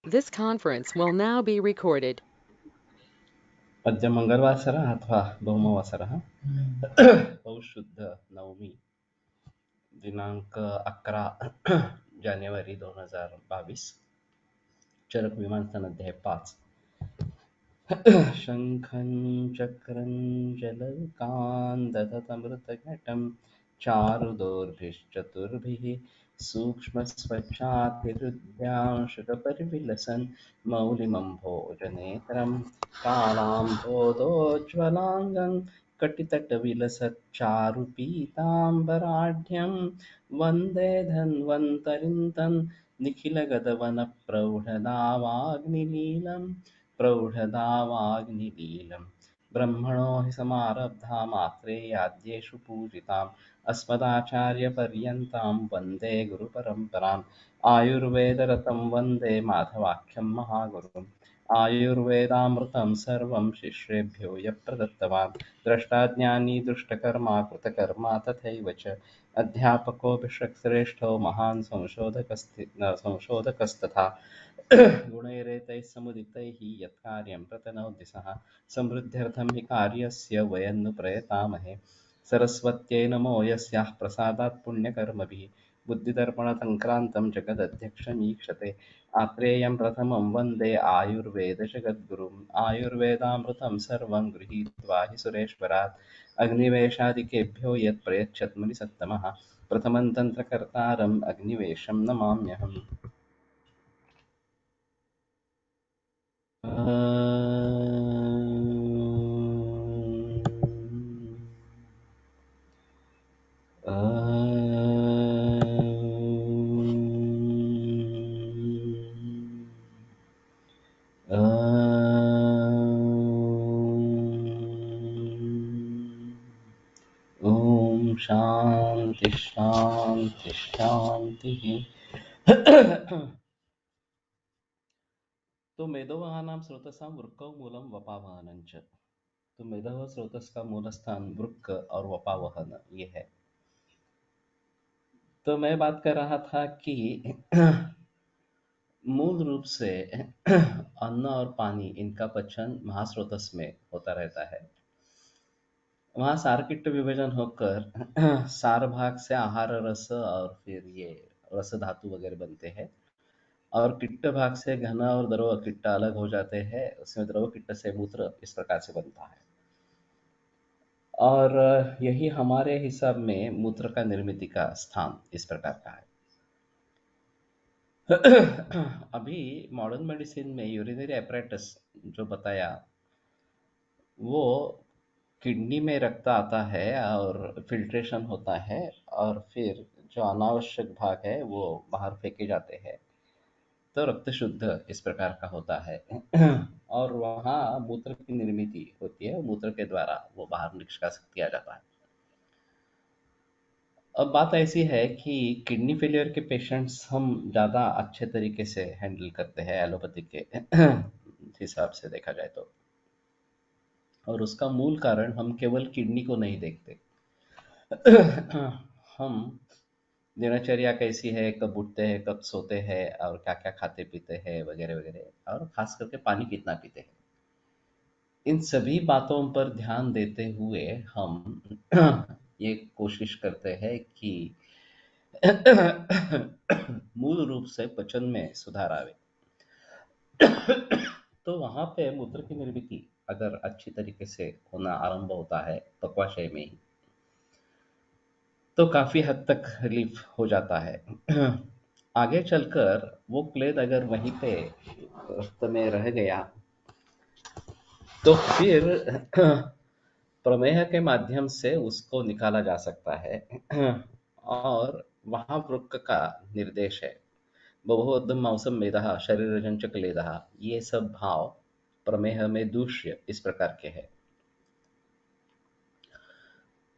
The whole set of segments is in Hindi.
This conference will now be recorded. अद्य मङ्गलवासरः अथवा भौमवासरः पौषशुद्ध नवमी दिनांक 11 जानेवारी 2022 चरक विमानस्थान अध्याय 5 शङ्खं चक्रं जलकान्दतमृतघटं चारुदोर्भिश्चतुर्भिः सूक्ष्मस्वच्छातिरुद्यांशुकपरिविलसन् मौलिमम्भोजनेत्रं कालाम्भोदोज्ज्वलाङ्गं कटितटविलसच्चारुपीताम्बराढ्यं वन्दे धन्वन्तरिं तं निखिलगतवनप्रौढदावाग्निलीलम् प्रौढदावाग्निलीलम् ब्रह्मणो हि समारब्धा मात्रेयाद्येषु पूजिताम् अस्मदाचार्यपर्यन्तां वन्दे गुरुपरम्पराम् आयुर्वेदरतं वन्दे माधवाख्यं महागुरुम् आयुर्वेदामृतं सर्वं शिष्येभ्यो यः प्रदत्तवान् द्रष्टाज्ञानी दुष्टकर्मा कृतकर्मा तथैव च अध्यापकोऽपि श्रेष्ठो महान् संशोधकस्तथा गुणैरेतैः समुदितैः यत्कार्यं प्रतनोति सः समृद्ध्यर्थं हि कार्यस्य वयं नु प्रयतामहे सरस्वत्यै नमो यस्याः प्रसादात् पुण्यकर्मभिः बुद्धिदर्पणसङ्क्रान्तं जगदध्यक्षमीक्षते आत्रेयं प्रथमं वन्दे आयुर्वेदजगद्गुरुम् आयुर्वेदामृतं सर्वं गृहीत्वा हि सुरेश्वरात् अग्निवेशादिकेभ्यो यत् प्रयच्छत् मुनिसत्तमः प्रथमं तन्त्रकर्तारम् अग्निवेशं नमाम्यहम्। ॐ शांति शांति शांति। तो मेदोवहानां स्रोतसां वृक्कौ मूलं वपावहनं च। तो मेदः स्रोतस का मूल स्थान वृक्क और वपावहन ये है। तो मैं बात कर रहा था कि मूल रूप से अन्न और पानी इनका पचन महास्रोतस में होता रहता है। वहाँ सारकिट्ट विभाजन होकर सार भाग से आहार रस और फिर ये रस धातु वगैरह बनते हैं और किट्ट भाग से घन और द्रव किट्ट अलग हो जाते हैं। उसमें द्रव किट्ट से मूत्र इस प्रकार से बनता है और यही हमारे हिसाब में मूत्र का निर्मिति का स्थान इस प्रकार का है। अभी मॉडर्न मेडिसिन में यूरिनरी apparatus जो बताया वो किडनी में रक्त आता है और फिल्ट्रेशन होता है और फिर जो अनावश्यक भाग है वो बाहर फेंके जाते हैं तो रक्त शुद्ध इस प्रकार का होता है। और वहाँ मूत्र की निर्मिति होती है, मूत्र के द्वारा वो बाहर निष्कासित किया जाता है। अब बात ऐसी है कि किडनी फेलियर के पेशेंट्स हम ज़्यादा अच्छे तरीके से हैंडल करते हैं एलोपैथी के हिसाब से देखा जाए तो, और उसका मूल कारण हम केवल किडनी को नहीं देखते। हम दिनचर्या कैसी है, कब उठते हैं, कब सोते हैं और क्या-क्या खाते पीते हैं वगैरह वगैरह, और खास करके पानी कितना पीते हैं। इन सभी बातों पर ध्यान देते हुए हम ये कोशिश करते हैं कि मूल रूप से पचन में सुधार आवे। तो वहाँ पे मूत्र की निर्मिति अगर अच्छी तरीके से होना आरंभ होता है पक्वाशय में ही, तो काफ़ी हद तक रिलीफ हो जाता है। आगे चलकर वो क्लेद अगर वहीं पे रक्त में रह गया तो फिर प्रमेह के माध्यम से उसको निकाला जा सकता है। और वहाँ वृक्क का निर्देश है बहुवद्धं मांसम मेदः शरीरजं च क्लेदः, ये सब भाव प्रमेह में दूष्य इस प्रकार के हैं।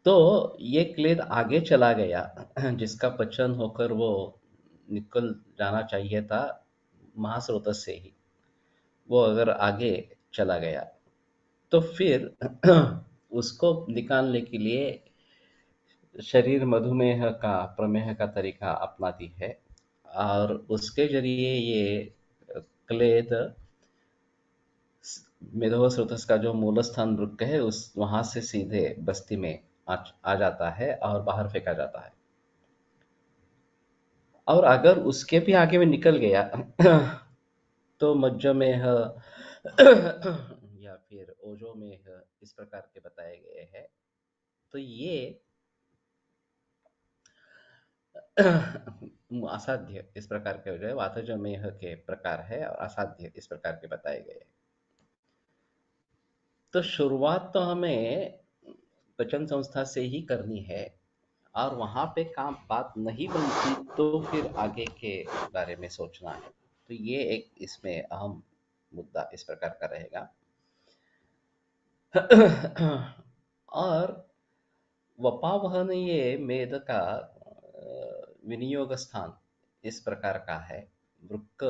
तो ये क्लेद आगे चला गया जिसका पचन होकर वो निकल जाना चाहिए था महास्रोतस से ही, वो अगर आगे चला गया तो फिर उसको निकालने के लिए शरीर मधुमेह का प्रमेह का तरीका अपनाती है और उसके जरिए ये क्लेद मेदोह स्रोतस का जो मूल स्थान वृक्क है उस वहां से सीधे बस्ती में आ जाता है और बाहर फेंका जाता है। और अगर उसके भी आगे में निकल गया तो मज्जो में या फिर ओजो में इस प्रकार के बताए गए हैं। तो ये असाध्य इस प्रकार के हो जाए, वातज मेह के प्रकार है और असाध्य इस प्रकार के बताए गए हैं। तो शुरुआत तो हमें पचन संस्था से ही करनी है, और वहां पे काम बात नहीं बनती तो फिर आगे के बारे में सोचना है। तो ये एक इसमें अहम मुद्दा इस प्रकार का रहेगा। और वपावहन ये मेद का विनियोग स्थान इस प्रकार का है, वृक्क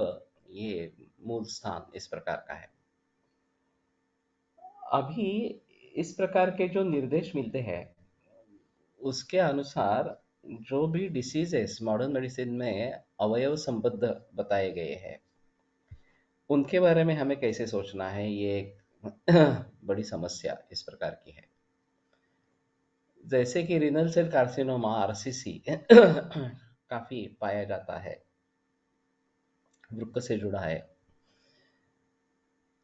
ये मूल स्थान इस प्रकार का है। अभी इस प्रकार के जो निर्देश मिलते हैं उसके अनुसार जो भी डिसीजेस मॉडर्न मेडिसिन में अवयव संबद्ध बताए गए हैं उनके बारे में हमें कैसे सोचना है, ये एक बड़ी समस्या इस प्रकार की है। जैसे कि रीनल सेल कार्सिनोमा आरसीसी काफी पाया जाता है, वृक्क से जुड़ा है।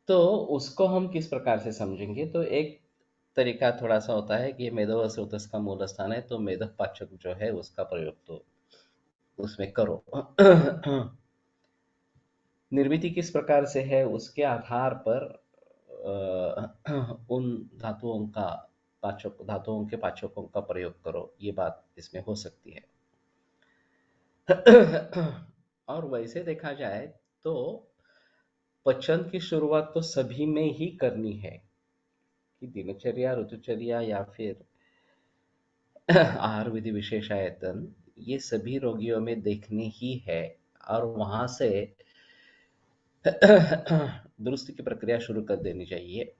तो उसको हम किस प्रकार से समझेंगे? तो एक तरीका थोड़ा सा होता है कि ये मेदो स्रोतस का मूल स्थान है, तो मेदक पाचक जो है उसका प्रयोग तो उसमें करो। निर्मिति किस प्रकार से है उसके आधार पर उन धातुओं का पाचक धातुओं के पाचकों का प्रयोग करो, ये बात इसमें हो सकती है। और वैसे देखा जाए तो पचन की शुरुआत तो सभी में ही करनी है, कि दिनचर्या, ऋतुचर्या या फिर आहार विधि विशेषायतन, ये सभी रोगियों में देखनी ही है। और वहां से दुरुस्ती की प्रक्रिया शुरू कर देनी चाहिए।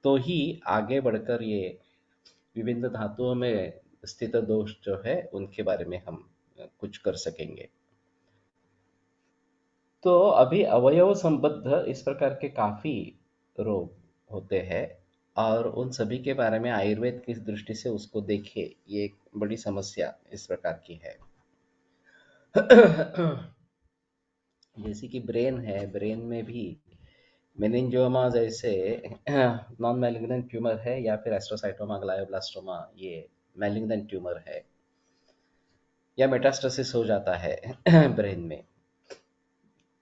तो ही आगे बढ़कर ये विभिन्न धातुओं में स्थित दोष जो है उनके बारे में हम कुछ कर सकेंगे। तो अभी अवयव संबद्ध इस प्रकार के काफी रोग होते हैं, और उन सभी के बारे में आयुर्वेद किस दृष्टि से उसको देखे, ये एक बड़ी समस्या इस प्रकार की है। जैसे कि ब्रेन है, ब्रेन में भी मेनिंजियोमा जैसे नॉन मैलिग्नेंट ट्यूमर है, या फिर एस्ट्रोसाइटोमा ग्लायोब्लास्टोमा ये मैलिग्नेंट ट्यूमर है, या मेटास्टेसिस हो जाता है ब्रेन में।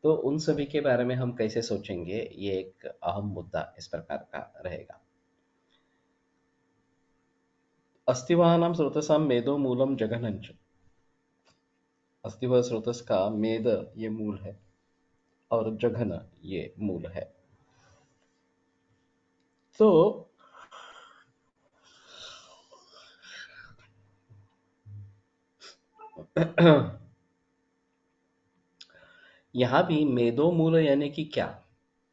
तो उन सभी के बारे में हम कैसे सोचेंगे, ये एक अहम मुद्दा इस प्रकार का रहेगा। अस्तिवानां स्रोतसां मेदो मूलम जघनंच। अस्तिव स्रोतस का मेद ये मूल है और जघन ये मूल है। तो यहाँ भी मेदो मूल यानी कि क्या,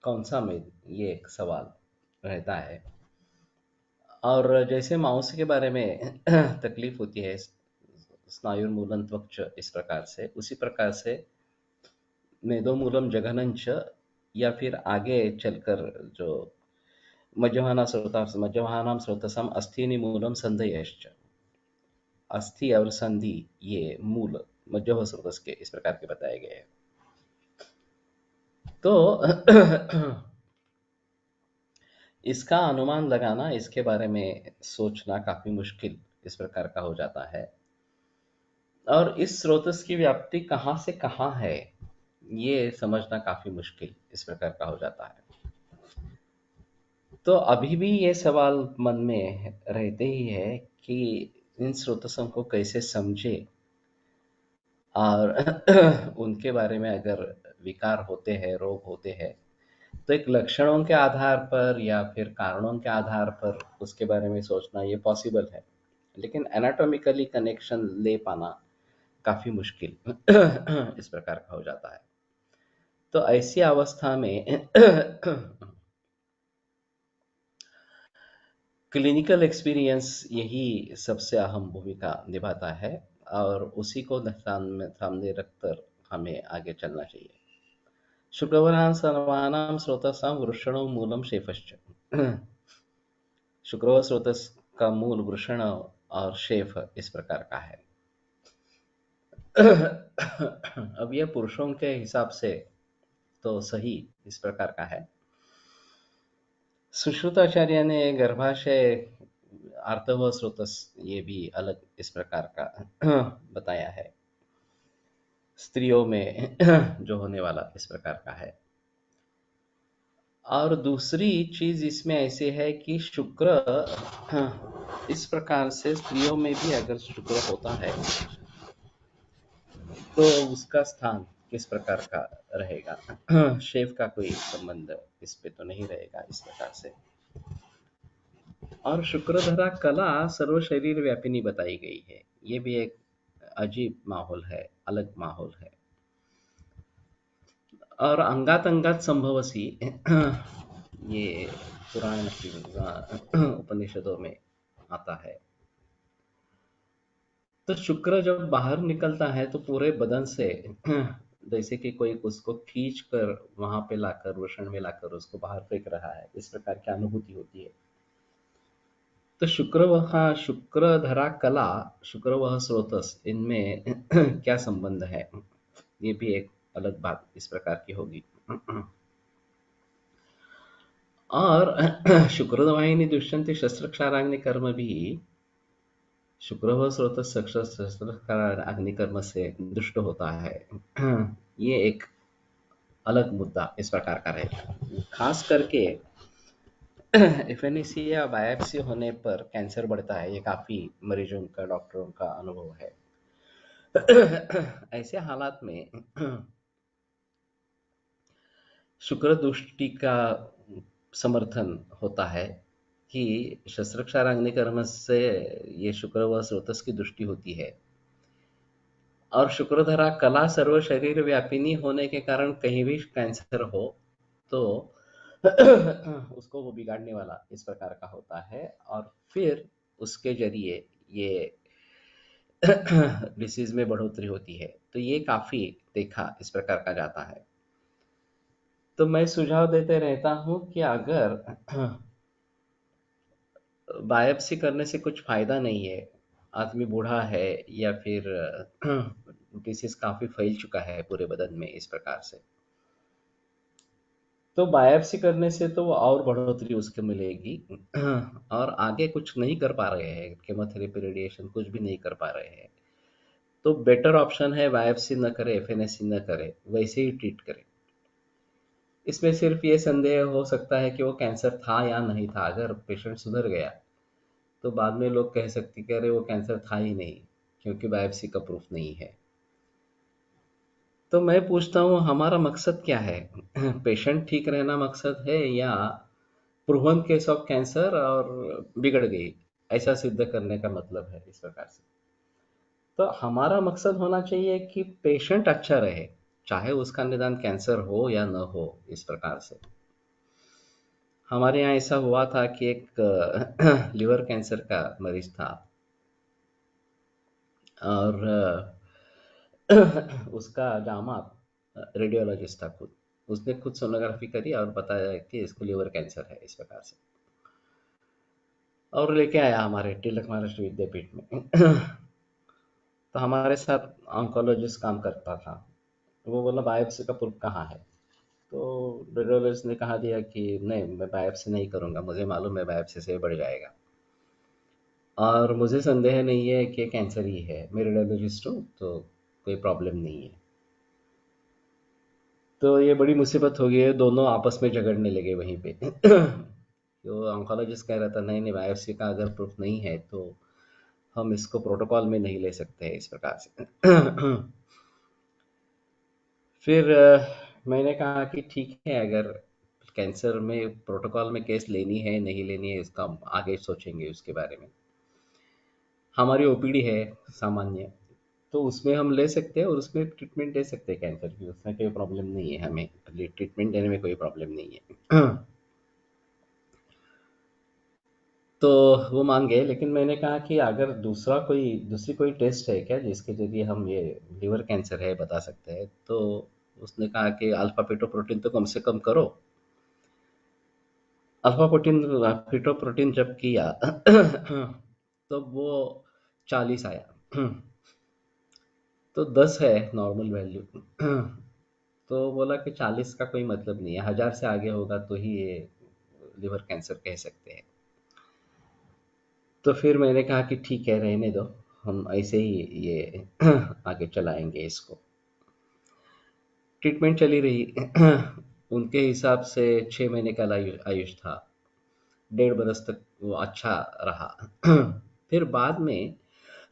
कौन सा मेद, ये एक सवाल रहता है। और जैसे मांस के बारे में तकलीफ होती है स्नायुर्मूलन त्वक्च इस प्रकार से, उसी प्रकार से मेदोमूलम जघनंच, या फिर आगे चलकर जो मज्जहानां स्रोतसम अस्थीनि मूलम संधयश्च, अस्थि और संधि ये मूल मज्जह स्रोतस के इस प्रकार के बताए गए हैं। तो इसका अनुमान लगाना, इसके बारे में सोचना काफी मुश्किल इस प्रकार का हो जाता है। और इस स्रोतस की व्याप्ति कहाँ से कहाँ है, ये समझना काफी मुश्किल इस प्रकार का हो जाता है। तो अभी भी ये सवाल मन में रहते ही है कि इन स्रोतसों को कैसे समझे, और उनके बारे में अगर विकार होते हैं, रोग होते हैं, तो एक लक्षणों के आधार पर या फिर कारणों के आधार पर उसके बारे में सोचना ये पॉसिबल है, लेकिन एनाटॉमिकली कनेक्शन ले पाना काफी मुश्किल इस प्रकार का हो जाता है। तो ऐसी अवस्था में क्लिनिकल एक्सपीरियंस यही सबसे अहम भूमिका निभाता है, और उसी को सामने रखकर हमें आगे चलना चाहिए। शुक्रवारां सर्वानां स्रोतसां वृषणो मूलं शेफश्च। शुक्रवार स्रोतस का मूल वृषण और शेफ इस प्रकार का है। अब यह पुरुषों के हिसाब से तो सही इस प्रकार का है। सुश्रुताचार्य ने गर्भाशय आर्तव स्रोतस ये भी अलग इस प्रकार का बताया है। स्त्रियों में जो होने वाला इस प्रकार का है। और दूसरी चीज इसमें ऐसे है कि शुक्र इस प्रकार से स्त्रियों में भी अगर शुक्र होता है तो उसका स्थान किस प्रकार का रहेगा। शेफ का कोई संबंध इस पे तो नहीं रहेगा इस प्रकार से। और शुक्रधरा कला सर्व शरीर व्यापिनी बताई गई है। ये भी एक अजीब माहौल है, अलग माहौल है। और अंगात अंगात संभवसी ये पुराण की उपनिषदों में आता है। तो शुक्र जब बाहर निकलता है तो पूरे बदन से जैसे कि कोई उसको खींच कर वहां पे लाकर वृषण में लाकर उसको बाहर फेंक रहा है, इस प्रकार की अनुभूति होती है। तो शुक्र वह शुक्रधरा कला, शुक्र वह स्रोतस, इनमें क्या संबंध है, ये भी एक अलग बात इस प्रकार की होगी। और शुक्रवाहिनी दुष्यंत शस्त्र क्षाराग्नि कर्म भी शुक्र वह स्रोत शस्त्र अग्निकर्म से दुष्ट होता है। ये एक अलग मुद्दा इस प्रकार का रहेगा। खास करके एफएनएसी या बायोप्सी होने पर कैंसर बढ़ता है, ये काफी मरीजों का, डॉक्टरों का अनुभव है। ऐसे हालात में शुक्र दृष्टि का समर्थन होता है कि शस्त्रक्षार अग्निकर्म से ये शुक्र व स्रोतस की दृष्टि होती है। और शुक्रधरा कला सर्व शरीर व्यापिनी होने के कारण कहीं भी कैंसर हो तो उसको वो बिगाड़ने वाला इस प्रकार का होता है। और फिर उसके जरिए ये डिसीज में बढ़ोतरी होती है। तो ये काफी देखा इस प्रकार का जाता है। तो मैं सुझाव देते रहता हूँ कि अगर बायोप्सी करने से कुछ फायदा नहीं है, आदमी बूढ़ा है या फिर डिसीज काफी फैल चुका है पूरे बदन में इस प्रकार से, तो बायोप्सी करने से तो और बढ़ोतरी उसके मिलेगी। और आगे कुछ नहीं कर पा रहे हैं, केमोथेरेपी रेडिएशन कुछ भी नहीं कर पा रहे हैं, तो बेटर ऑप्शन है बायोप्सी न करे, एफएनएसी न करे, वैसे ही ट्रीट करे। इसमें सिर्फ ये संदेह हो सकता है कि वो कैंसर था या नहीं था। अगर पेशेंट सुधर गया तो बाद में लोग कह सकते कि अरे वो कैंसर था ही नहीं, क्योंकि बायोप्सी का प्रूफ नहीं है। तो मैं पूछता हूँ हमारा मकसद क्या है? पेशेंट ठीक रहना मकसद है या प्रूवन केस ऑफ कैंसर और बिगड़ गई ऐसा सिद्ध करने का मतलब है इस प्रकार से? तो हमारा मकसद होना चाहिए कि पेशेंट अच्छा रहे, चाहे उसका निदान कैंसर हो या न हो इस प्रकार से। हमारे यहाँ ऐसा हुआ था कि एक लिवर कैंसर का मरीज था और उसका दामाद रेडियोलॉजिस्ट था खुद। उसने खुद सोनोग्राफी करी और बताया कि इसको लिवर कैंसर है इस प्रकार से, और लेके आया हमारे तिलक महाराष्ट्र विद्यापीठ में। तो हमारे साथ ऑन्कोलॉजिस्ट काम करता था। वो बोला बायोप्सी का प्रूफ कहाँ है? तो रेडियोलॉजिस्ट ने कहा दिया कि नहीं, मैं बायोप्सी नहीं करूँगा, मुझे मालूम है बायोप्सी से बढ़ जाएगा और मुझे संदेह नहीं है कि कैंसर ही है, मैं रेडियोलॉजिस्ट हूँ तो कोई प्रॉब्लम नहीं है। तो ये बड़ी मुसीबत हो गई है, दोनों आपस में झगड़ने लगे वहीं पे। तो ऑन्कोलॉजिस्ट कह रहा था नहीं नहीं, बायोप्सी का अगर प्रूफ नहीं है तो हम इसको प्रोटोकॉल में नहीं ले सकते इस प्रकार से। फिर मैंने कहा कि ठीक है, अगर कैंसर में प्रोटोकॉल में केस लेनी है नहीं लेनी है इसका हम आगे सोचेंगे उसके बारे में। हमारी ओपीडी है सामान्य, तो उसमें हम ले सकते हैं और उसमें ट्रीटमेंट दे सकते हैं कैंसर की, उसमें कोई प्रॉब्लम नहीं है, हमें ट्रीटमेंट देने में कोई प्रॉब्लम नहीं है। तो वो मान गए, लेकिन मैंने कहा कि अगर दूसरी कोई टेस्ट है क्या जिसके जरिए हम ये लिवर कैंसर है बता सकते हैं? तो उसने कहा कि अल्फा फीटोप्रोटीन तो कम से कम करो। अल्फा प्रोटीन फीटोप्रोटीन जब किया तो वो 40 आया। तो 10 है नॉर्मल वैल्यू। तो बोला कि 40 का कोई मतलब नहीं है, 1000 से आगे होगा तो ही ये लिवर कैंसर कह सकते हैं। तो फिर मैंने कहा कि ठीक है, रहने दो, हम ऐसे ही ये आगे चलाएंगे इसको। ट्रीटमेंट चली रही। उनके हिसाब से 6 महीने का आयुष था, 1.5 बरस तक वो अच्छा रहा। फिर बाद में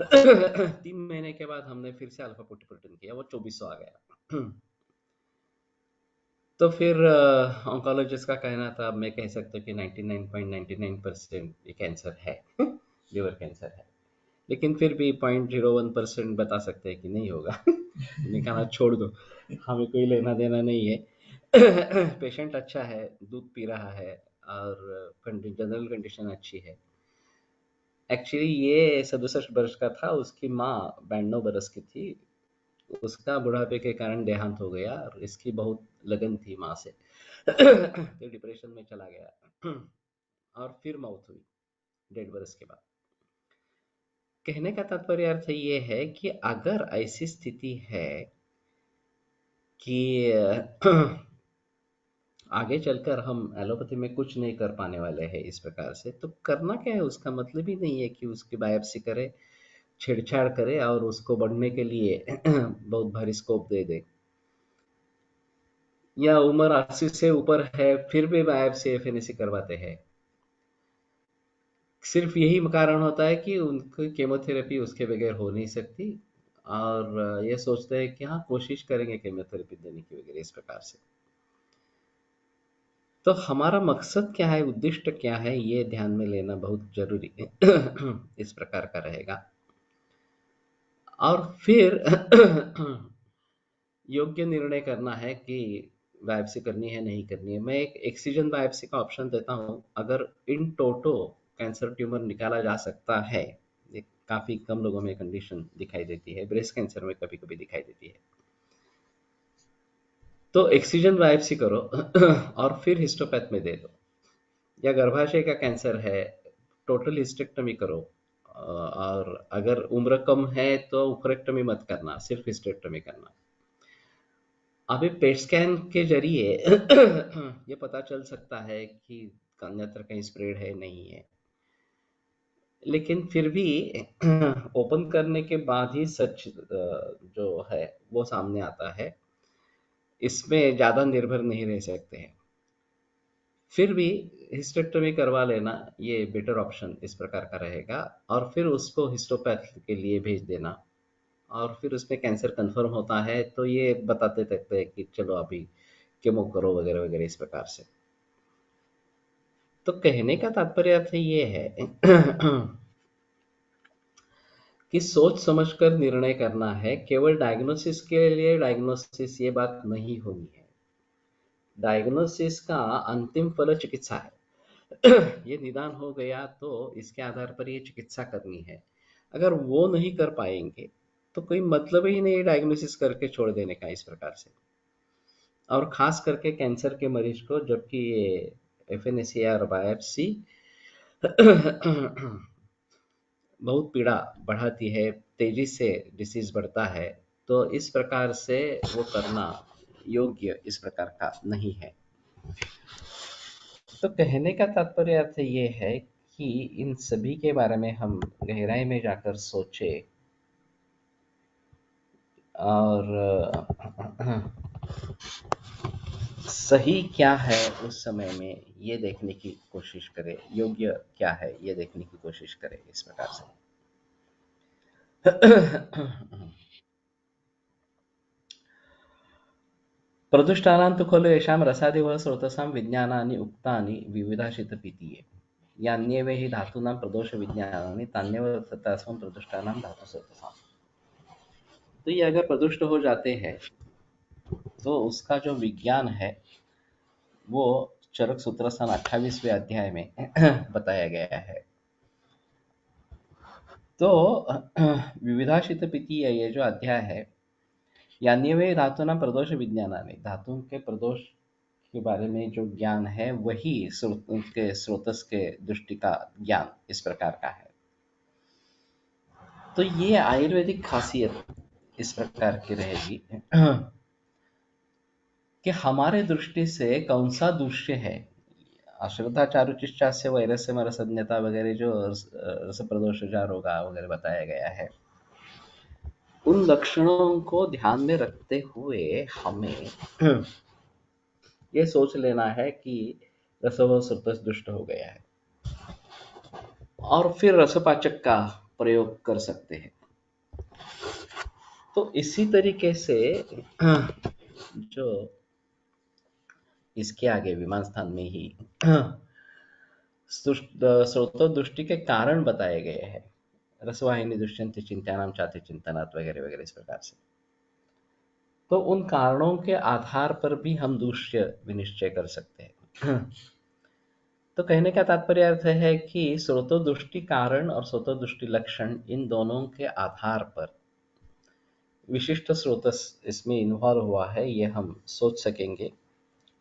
3 महीने के बाद हमने फिर से अल्फा प्रोटीन किया, वो 2400 आ गया। तो फिर ऑन्कोलॉजिस्ट का कहना था, अब मैं कह सकता हूँ कि 99.99% ये कैंसर है, लिवर कैंसर है। लेकिन फिर भी 0.01% बता सकते हैं कि नहीं होगा। मैंने कहा छोड़ दो, हमें कोई लेना देना नहीं है। पेशेंट अच्छा है, दूध पी रहा है और जनरल कंडीशन अच्छी है। एक्चुअली ये 67 वर्ष का था, उसकी माँ 92 बरस की थी। उसका बुढ़ापे के कारण देहांत हो गया और इसकी बहुत लगन थी माँ से। तो डिप्रेशन में चला गया और फिर मौत हुई 1.5 बरस के बाद। कहने का तात्पर्य अर्थ ये है कि अगर ऐसी स्थिति है कि आगे चलकर हम एलोपैथी में कुछ नहीं कर पाने वाले हैं इस प्रकार से, तो करना क्या है, उसका मतलब ही नहीं है कि उसकी बायोप्सी करे, छेड़छाड़ करे और उसको बढ़ने के लिए बहुत भारी स्कोप दे दे। या उम्र 80 से ऊपर है फिर भी बायोप्सी एफएनएसी करवाते हैं। सिर्फ यही कारण होता है कि उनकी केमोथेरेपी उसके बगैर हो नहीं सकती, और ये सोचते हैं कि हाँ, कोशिश करेंगे केमोथेरेपी देने की वगैरह इस प्रकार से। तो हमारा मकसद क्या है, उद्दिष्ट क्या है, ये ध्यान में लेना बहुत जरूरी है। इस प्रकार का रहेगा। और फिर योग्य निर्णय करना है कि बायोप्सी करनी है नहीं करनी है। मैं एक एक्सीजन बायोप्सी का ऑप्शन देता हूँ। अगर इन टोटो कैंसर ट्यूमर निकाला जा सकता है, ये काफी कम लोगों में कंडीशन दिखाई देती है, ब्रेस्ट कैंसर में कभी कभी दिखाई देती है, तो एक्सीजन बायोप्सी करो और फिर हिस्टोपैथ में दे दो। या गर्भाशय का कैंसर है, टोटल हिस्टेक्टमी करो। और अगर उम्र कम है तो उफरेक्टमी मत करना, सिर्फ हिस्टेक्टमी करना। अभी पेट स्कैन के जरिए ये पता चल सकता है कि अन्यत्र कहीं स्प्रेड है नहीं है, लेकिन फिर भी ओपन करने के बाद ही सच जो है वो सामने आता है। इसमें ज़्यादा निर्भर नहीं रह सकते हैं। फिर भी हिस्टेक्टोमी करवा लेना ये बेटर ऑप्शन इस प्रकार का रहेगा, और फिर उसको हिस्टोपैथ के लिए भेज देना। और फिर उसमें कैंसर कंफर्म होता है तो ये बताते रहते हैं कि चलो अभी केमो करो वगैरह वगैरह इस प्रकार से। तो कहने का तात्पर्य अर्थ ये है कि सोच समझकर निर्णय करना है। केवल डायग्नोसिस के लिए डायग्नोसिस ये बात नहीं होनी है। डायग्नोसिस का अंतिम फल चिकित्सा है। ये निदान हो गया तो इसके आधार पर ये चिकित्सा करनी है। अगर वो नहीं कर पाएंगे तो कोई मतलब ही नहीं डायग्नोसिस करके छोड़ देने का इस प्रकार से। और खास करके कैंसर के मरीज को, जबकि ये एफएनएसी और बायोप्सी बहुत पीड़ा बढ़ाती है, तेजी से डिसीज बढ़ता है, तो इस प्रकार से वो करना योग्य इस प्रकार का नहीं है। तो कहने का तात्पर्य अर्थ ये है कि इन सभी के बारे में हम गहराई में जाकर सोचे और सही क्या है उस समय में ये देखने की कोशिश करें, योग्य क्या है ये देखने की कोशिश करें इस प्रकार से। प्रदुष्टानां तु खलु येषां रसादिवः स्रोतसां विज्ञानानि उक्तानि विविधाशितपीतिये। यान्येव हि धातूनां प्रदोषविज्ञानानि तान्येव तथास्मन् प्रदुष्टानां धातुस्रोतसाम्। तो ये अगर प्रदुष्ट हो जाते हैं तो उसका जो विज्ञान है वो चरक सूत्रस्थान 28वें अध्याय में बताया गया है। तो विविधाशित पीति ये जो अध्याय है यान्यवे धातूनां प्रदोष विज्ञानानि, धातुओं के प्रदोष के बारे में जो ज्ञान है वही उनके स्रोतस के दृष्टि का ज्ञान इस प्रकार का है। तो ये आयुर्वेदिक खासियत इस प्रकार की रहेगी कि हमारे दृष्टि से कौन सा दूष्य है। अश्रद्धा चारुचिष्टास्य वैरस्य मरसज्ञता वगैरह जो रस प्रदोष रोगा वगैरह बताया गया है, उन लक्षणों को ध्यान में रखते हुए हमें ये सोच लेना है कि रसव सुतस दुष्ट हो गया है और फिर रसपाचक का प्रयोग कर सकते हैं। तो इसी तरीके से जो इसके आगे विमान स्थान में ही स्रोतोदृष्टि के कारण बताए गए हैं। रसवाहिनी दुष्यंत चिंत्यानाम चाति चिंतनात् वगैरह वगैरह इस प्रकार से। तो उन कारणों के आधार पर भी हम दूष्य विनिश्चय कर सकते हैं। तो कहने का तात्पर्य अर्थ है कि स्रोतोदृष्टि कारण और स्रोतोदृष्टि लक्षण, इन दोनों के आधार पर विशिष्ट स्रोतस इसमें इन्वॉल्व हुआ है, ये हम सोच सकेंगे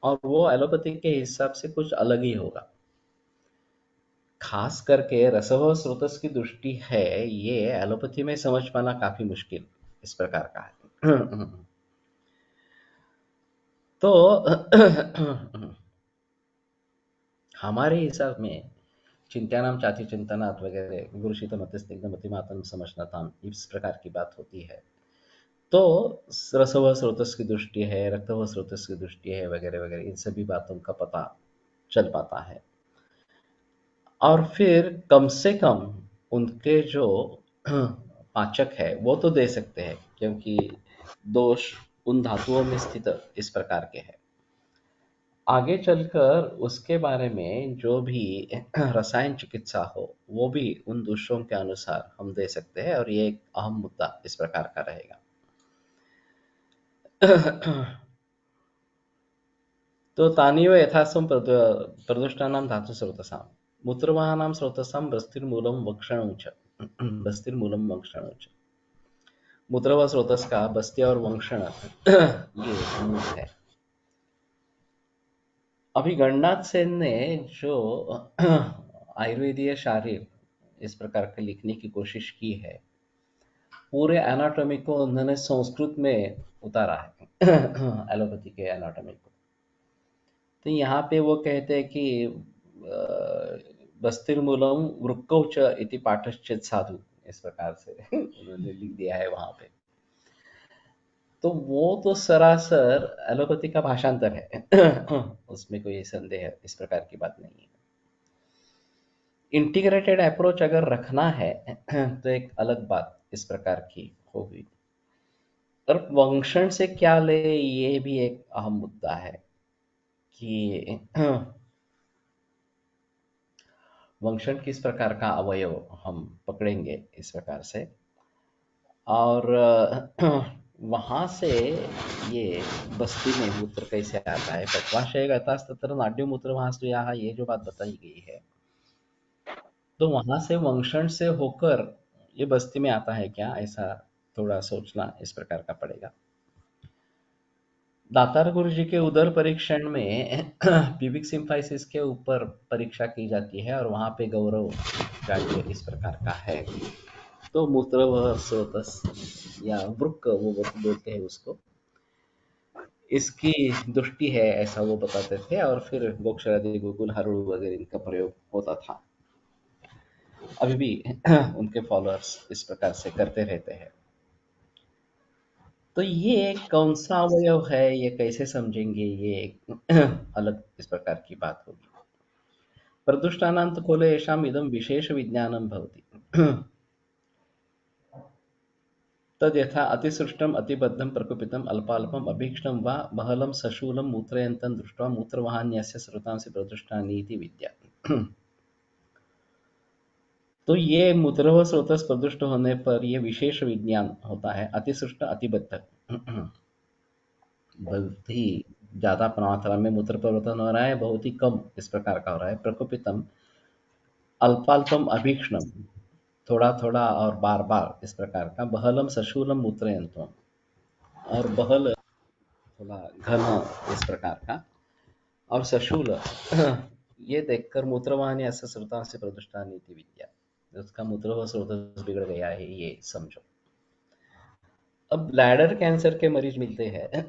और वो एलोपैथी के हिसाब से कुछ अलग ही होगा। खास करके रसव स्रोतस की दृष्टि है, ये एलोपैथी में समझ पाना काफी मुश्किल इस प्रकार का है। तो हमारे हिसाब में चिंत्यानाम चाति चिंतनात् वगैरह गुरुशीत मतिस्निग्धम अतिमातम समझना था, इस प्रकार की बात होती है। तो रसव स्रोतस की दृष्टि है, रक्तव स्रोतस की दृष्टि है वगैरह वगैरह, इन सभी बातों का पता चल पाता है। और फिर कम से कम उनके जो पाचक है वो तो दे सकते हैं, क्योंकि दोष उन धातुओं में स्थित इस प्रकार के हैं। आगे चलकर उसके बारे में जो भी रसायन चिकित्सा हो वो भी उन दोषों के अनुसार हम दे सकते हैं, और ये एक अहम मुद्दा इस प्रकार का रहेगा। तो तानीव यथासं प्रदुष्टानां धातु स्रोतसां मूत्रवाहानां स्रोतसां बस्तिर्मूलं वक्षणं च। बस्तिर्मूलं वक्षणं च, मूत्र व स्रोतस का बस्ती और वंक्षण ये मूल है। अभी गणनाथ सेन ने जो आयुर्वेदीय शारीर इस प्रकार के लिखने की कोशिश की है, पूरे एनाटॉमी को उन्होंने संस्कृत में उतारा है। एलोपैथी के एनाटॉमी को। तो यहाँ पे वो कहते हैं कि बस्तिर्मूलम वृक्कौ च इति पाठश्चेत् साधु, इस प्रकार से उन्होंने लिख दिया है वहां पे। तो वो तो सरासर एलोपैथी का भाषांतर है। उसमें कोई संदेह इस प्रकार की बात नहीं है। इंटीग्रेटेड अप्रोच अगर रखना है तो एक अलग बात इस प्रकार की होगी। और वंशण से क्या ले, ये भी एक अहम मुद्दा है कि वंशण किस प्रकार का अवयव हम पकड़ेंगे इस प्रकार से, और वहां से ये बस्ती में मूत्र कैसे आता है। पक्वाशय गतास्तत्र नाड्य मूत्र वहां यहाँ ये जो बात बताई गई है, तो वहां से वंशण से होकर ये बस्ती में आता है क्या, ऐसा थोड़ा सोचना इस प्रकार का पड़ेगा। दातार गुरु जी के उदर परीक्षण में प्यूबिक सिम्फाइसिस के ऊपर परीक्षा की जाती है और वहां पे गौरव राज्य इस प्रकार का है। तो मूत्र व स्रोतस या वृक्क वो बोलते हैं उसको, इसकी दृष्टि है ऐसा वो बताते थे। और फिर गोक्षरादि गोकुल हरुड़ वगैरह इनका प्रयोग होता था। अभी भी उनके फॉलोअर्स इस प्रकार से करते रहते हैं। तो ये कौन सा अवयव है, ये कैसे समझेंगे, ये एक अलग इस प्रकार की बात होगी। प्रदुष्टानां तु कुले येषाम् इदं विशेष विज्ञानं भवति। तद् यथा अतिसृष्टम् अतिबद्धं प्रकुपितम् अल्पाल्पम् अभीक्ष्णं वा बहलं सशूलं मूत्रयन्तं दृष्ट्वा मूत्रवाहिन्यस्य स्रोतांसि प्रदुष्टानि इति विद्या। तो ये मूत्र व स्रोतस प्रदुष्ट होने पर ये विशेष विज्ञान होता है। अतिसृष्ट अतिबद्ध, बहुत ही ज्यादा मात्रा में मूत्र परिवर्तन हो रहा है, बहुत ही कम इस प्रकार का हो रहा है। प्रकोपितम अल्पाल्पम अभीक्ष्णम, थोड़ा थोड़ा और बार बार इस प्रकार का। बहलम सशूलम मूत्रयंत्वम, और बहल थोड़ा घन इस प्रकार का, और सशूल ये देखकर मूत्रवाहिनी असं स्रोतांसी प्रदुष्टा नीति विद्या, उसका मूत्र व स्रोत बिगड़ गया है ये समझो। अब ब्लैडर कैंसर के मरीज मिलते हैं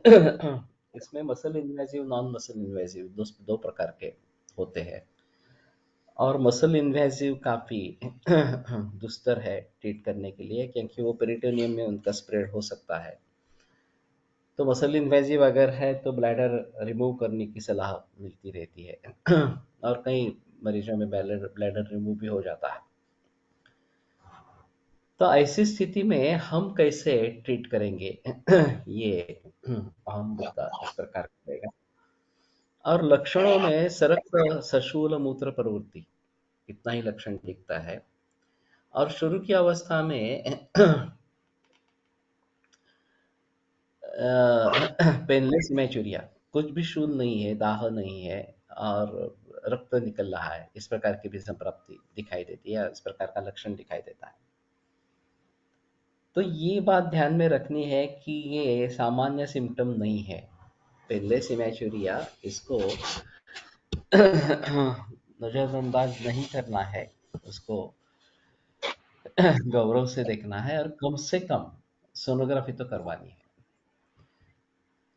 इसमें muscle invasive non muscle invasive दो प्रकार के होते हैं, और मसल इन्वेजिव काफ़ी दुस्तर है ट्रीट करने के लिए, क्योंकि वो पेरिटोनियम में उनका स्प्रेड हो सकता है। तो मसल इन्वेजिव अगर है तो ब्लैडर रिमूव करने की सलाह मिलती रहती है और कई मरीजों में ब्लैडर ब्लैडर रिमूव भी हो जाता है। तो ऐसी स्थिति में हम कैसे ट्रीट करेंगे ये अहम मुद्दा इस प्रकार का रहेगा। और लक्षणों में सरक सशूल मूत्र प्रवृत्ति, इतना ही लक्षण दिखता है। और शुरू की अवस्था में पेनलेस इमेचुरिया, कुछ भी शूल नहीं है, दाह नहीं है, और रक्त निकल रहा है, इस प्रकार की भी संप्राप्ति दिखाई देती है, इस प्रकार का लक्षण दिखाई देता है। तो ये बात ध्यान में रखनी है कि ये सामान्य सिम्टम नहीं है। पेनलेस इमेचुरिया, इसको नजरअंदाज नहीं करना है, उसको गौरव से देखना है, और कम से कम सोनोग्राफी तो करवानी है।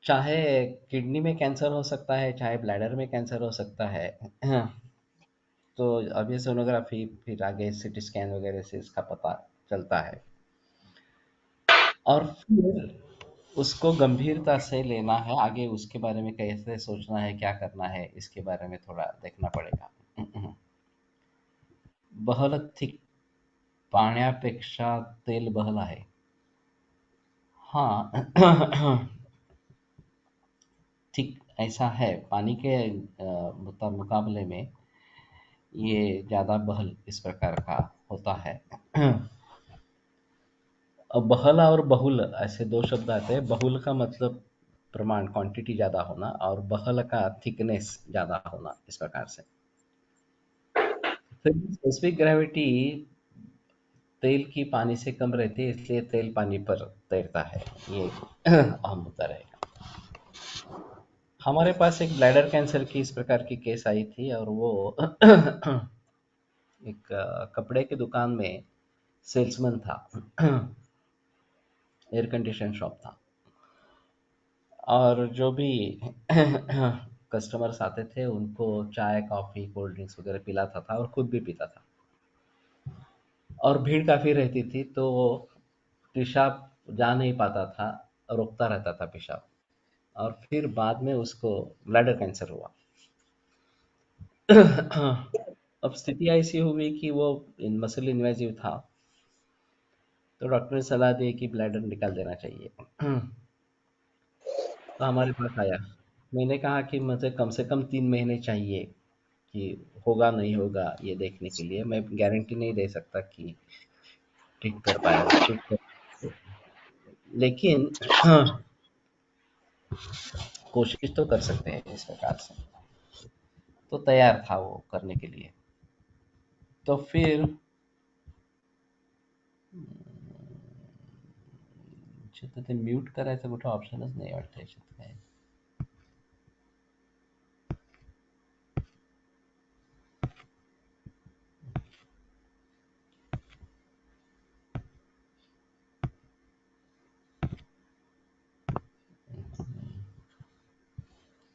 चाहे किडनी में कैंसर हो सकता है, चाहे ब्लैडर में कैंसर हो सकता है तो अब ये सोनोग्राफी फिर आगे सीटी स्कैन वगैरह से इसका पता चलता है। और फिर उसको गंभीरता से लेना है, आगे उसके बारे में कैसे सोचना है, क्या करना है, इसके बारे में थोड़ा देखना पड़ेगा। बहल थिक, पाण्यापेक्षा तेल बहल आहे। हाँ ठीक ऐसा है, पानी के मुकाबले में ये ज़्यादा बहल इस प्रकार का होता है। अब बहल और बहुल ऐसे दो शब्द आते हैं। बहुल का मतलब प्रमाण, क्वांटिटी ज़्यादा होना, और बहल का थिकनेस ज़्यादा होना, इस प्रकार से। फिर स्पेसिफिक ग्रेविटी तेल की पानी से कम रहती है, इसलिए तेल पानी पर तैरता है, ये अहम मुद्दा रहेगा। हमारे पास एक ब्लैडर कैंसर की इस प्रकार की केस आई थी, और वो एक कपड़े की दुकान में सेल्समैन था। एयर कंडीशन शॉप था, और जो भी कस्टमर्स आते थे उनको चाय, कॉफ़ी, कोल्ड ड्रिंक्स वगैरह पिलाता था, और खुद भी पीता था। और भीड़ काफ़ी रहती थी, तो वो पेशाब जा नहीं पाता था, रोकता रहता था पेशाब, और फिर बाद में उसको ब्लैडर कैंसर हुआ। अब स्थिति ऐसी हुई कि वो इन मसल इन्वेजिव था, तो डॉक्टर ने सलाह दी कि ब्लैडर निकाल देना चाहिए। तो हमारे पास आया। मैंने कहा कि मुझे कम से कम 3 महीने चाहिए, कि होगा नहीं होगा ये देखने के लिए। मैं गारंटी नहीं दे सकता कि ठीक कर पाएगा, ठीक कर, लेकिन कोशिश तो कर सकते हैं इस प्रकार से। तो तैयार था वो करने के लिए। तो फिर ते म्यूट करायचं कुठं ऑप्शनच नाही वाटतं याच्यात काय.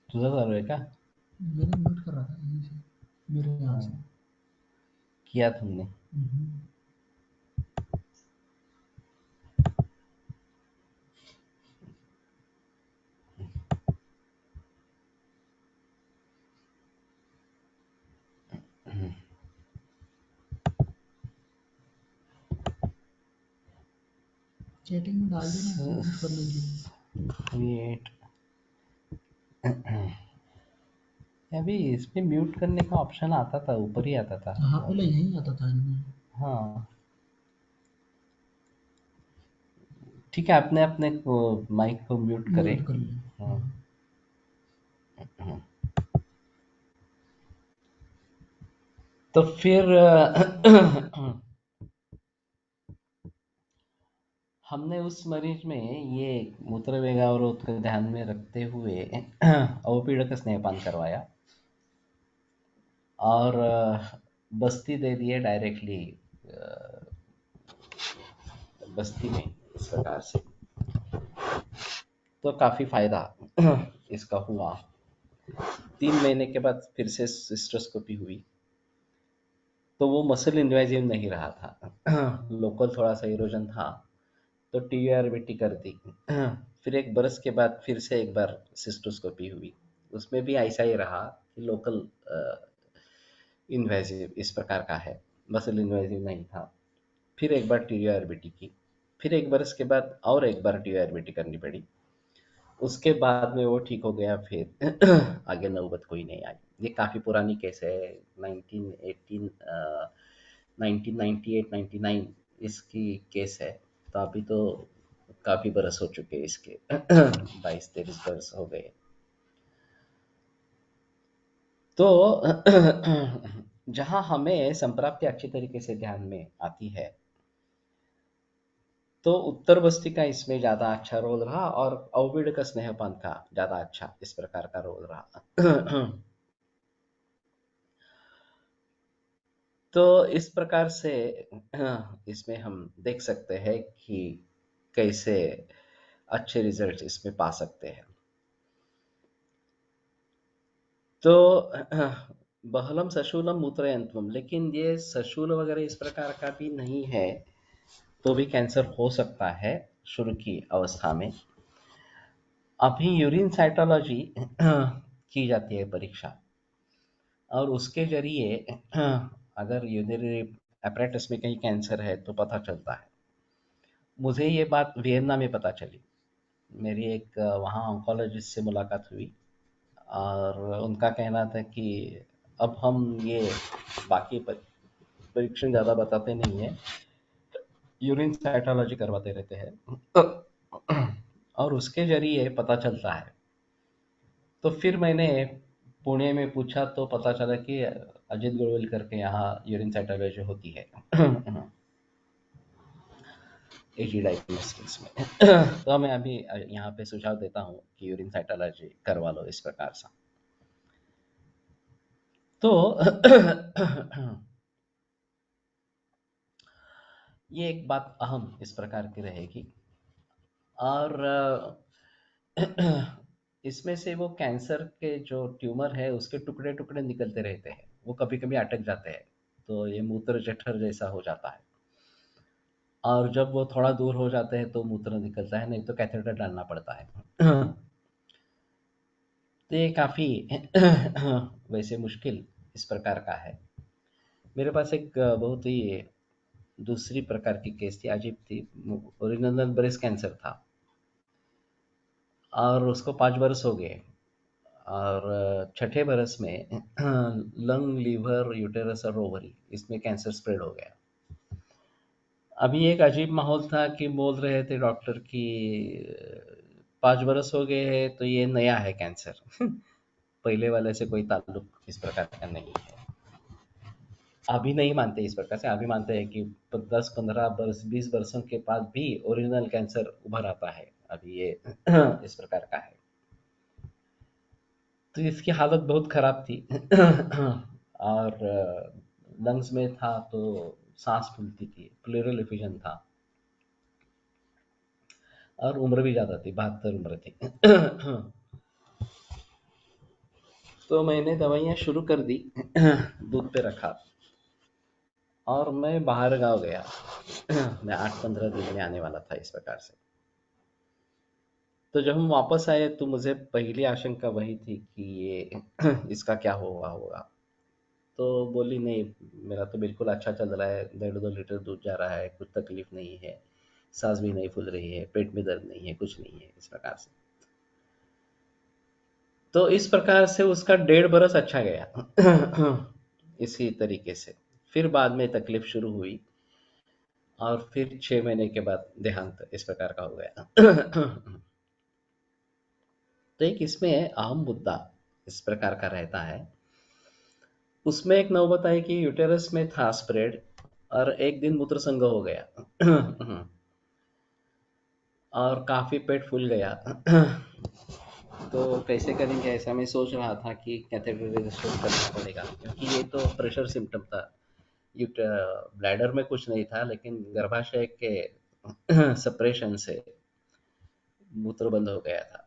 तुझं चालू आहे का? मैंने म्यूट कर रहा था यहीं से, मेरे यहाँ से। किया तुमने? चैटिंग में डाल देना म्यूट करने के लिए। क्रिएट अभी इसमें म्यूट करने का ऑप्शन आता था, ऊपर ही आता था। हाँ पहले यहीं आता था इनमें। हाँ ठीक है, अपने अपने को माइक को म्यूट करें। म्यूट कर लिया। हाँ। तो फिर हमने उस मरीज में ये मूत्र वेगावरोध को ध्यान में रखते हुए अवपीड़क स्नेहपान करवाया और बस्ती दे दिए डायरेक्टली बस्ती में इस प्रकार से। तो काफ़ी फायदा इसका हुआ। 3 महीने के बाद फिर से सिस्टोस्कोपी हुई तो वो मसल इन्वेजिव नहीं रहा था लोकल थोड़ा सा इरोजन था तो टीयूआरबीटी कर दी। फिर 1 बरस के बाद फिर से एक बार सिस्टोस्कोपी हुई, उसमें भी ऐसा ही रहा कि लोकल इन्वेजिव इस प्रकार का है, मसल इन्वेजिव नहीं था। फिर एक बार टीयूआरबीटी की, फिर 1 बरस के बाद और एक बार टीयूआरबीटी करनी पड़ी। उसके बाद में वो ठीक हो गया। फिर आगे नौबत कोई नहीं आई। ये काफ़ी पुरानी केस है, 1918 1998-99 इसकी केस है। तो अभी तो काफ़ी बरस हो चुके हैं इसके 22-23 बरस हो गए। तो जहाँ हमें संप्राप्ति अच्छी तरीके से ध्यान में आती है तो उत्तर बस्ती का इसमें ज़्यादा अच्छा रोल रहा और अवबीड़ का स्नेहपान का ज़्यादा अच्छा इस प्रकार का रोल रहा। तो इस प्रकार से इसमें हम देख सकते हैं कि कैसे अच्छे रिजल्ट इसमें पा सकते हैं। तो बहलम सशूलम मूत्रयंत्रम, लेकिन ये सशूल वगैरह इस प्रकार का भी नहीं है तो भी कैंसर हो सकता है शुरू की अवस्था में। अभी यूरिन साइटोलॉजी की जाती है परीक्षा और उसके जरिए अगर यूरिनरी apparatus में कहीं कैंसर है तो पता चलता है। मुझे ये बात वियन्ना में पता चली। मेरी एक वहाँ ऑन्कोलॉजिस्ट से मुलाकात हुई और उनका कहना था कि अब हम ये बाकी परीक्षण ज़्यादा बताते नहीं हैं, यूरिन साइटोलॉजी करवाते रहते हैं और उसके जरिए पता चलता है। तो फिर मैंने पुणे में पूछा तो पता चला कि अजित गुरुवेल करके यहाँ यूरिन साइटोलॉजी होती है एजी डायग्नोस्टिक्स में। तो मैं अभी यहाँ पे सुझाव देता हूँ कि यूरिन साइटोलॉजी करवा लो इस प्रकार से। तो ये एक बात अहम इस प्रकार की रहेगी और इसमें से वो कैंसर के जो ट्यूमर है उसके टुकड़े टुकड़े निकलते रहते हैं, वो कभी कभी अटक जाते हैं तो ये मूत्र जठर जैसा हो जाता है और जब वो थोड़ा दूर हो जाते हैं तो मूत्र निकलता है, नहीं तो कैथेटर डालना पड़ता है। तो ये काफ़ी वैसे मुश्किल इस प्रकार का है। मेरे पास एक बहुत ही दूसरी प्रकार की केस थी, अजीब थी। ओरिजिनल ब्रेस्ट कैंसर था और उसको 5 बरस हो गए और छठे बरस में लंग, लीवर, यूटेरस और ओवरी इसमें कैंसर स्प्रेड हो गया। अभी एक अजीब माहौल था कि बोल रहे थे डॉक्टर कि 5 बरस हो गए हैं तो ये नया है कैंसर पहले वाले से कोई ताल्लुक इस प्रकार का नहीं है। अभी नहीं मानते इस प्रकार से, अभी मानते हैं कि 10-15 बरस 20 बरसों के बाद भी ओरिजिनल कैंसर उभर आता है। अभी ये इस प्रकार का है। तो इसकी हालत बहुत खराब थी और लंग्स में था तो सांस फूलती थी, प्लेरल एफिजन था और उम्र भी ज़्यादा थी, 72 उम्र थी। तो मैंने दवाइयाँ शुरू कर दी, दूध पे रखा और मैं बाहर गाँव गया। मैं 8-15 दिन में आने वाला था इस प्रकार से। तो जब हम वापस आए तो मुझे पहली आशंका वही थी कि ये इसका क्या हुआ होगा। तो बोली नहीं, मेरा तो बिल्कुल अच्छा चल रहा है, 1.5-2 लीटर दूध जा रहा है, कुछ तकलीफ नहीं है, सांस भी नहीं फूल रही है, पेट में दर्द नहीं है, कुछ नहीं है इस प्रकार से। तो इस प्रकार से उसका 1.5 बरस अच्छा गया इसी तरीके से। फिर बाद में तकलीफ शुरू हुई और फिर 6 महीने के बाद देहांत इस प्रकार का हो गया। तो एक इसमें अहम मुद्दा इस प्रकार का रहता है। उसमें एक नौबत आई कि यूटेरस में था स्प्रेड और एक दिन मूत्र संघ हो गया। और काफ़ी पेट फूल गया। तो कैसे करेंगे, ऐसा मैं सोच रहा था कि कैथेटर स्टोन करना पड़ेगा, क्योंकि ये तो प्रेशर सिम्टम था। ये ब्लैडर में कुछ नहीं था, लेकिन गर्भाशय के सप्रेशन से मूत्र बंद हो गया था।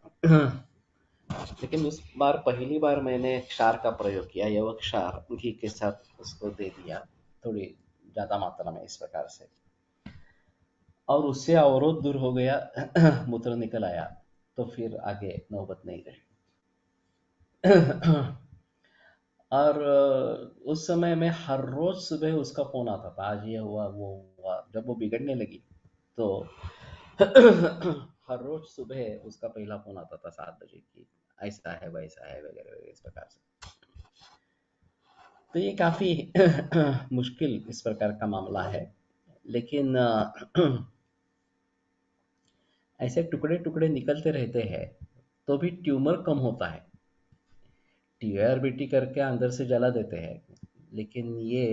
लेकिन उस बार पहली बार मैंने क्षार का प्रयोग किया, यवक क्षार घी के साथ उसको दे दिया, थोड़ी ज़्यादा मात्रा में इस प्रकार से, और उससे अवरोध दूर हो गया। मूत्र निकल आया, तो फिर आगे नौबत नहीं रही। और उस समय में हर रोज सुबह उसका फोन आता था, आज ये हुआ वो हुआ। जब वो बिगड़ने लगी तो हर रोज सुबह उसका पहला फोन आता था 7 बजे की, ऐसा है वैसा है वगैरह वगैरह इस प्रकार से। तो ये काफी मुश्किल इस प्रकार का मामला है। लेकिन ऐसे टुकड़े टुकड़े निकलते रहते हैं, तो भी ट्यूमर कम होता है। टीआरबीटी करके अंदर से जला देते हैं, लेकिन ये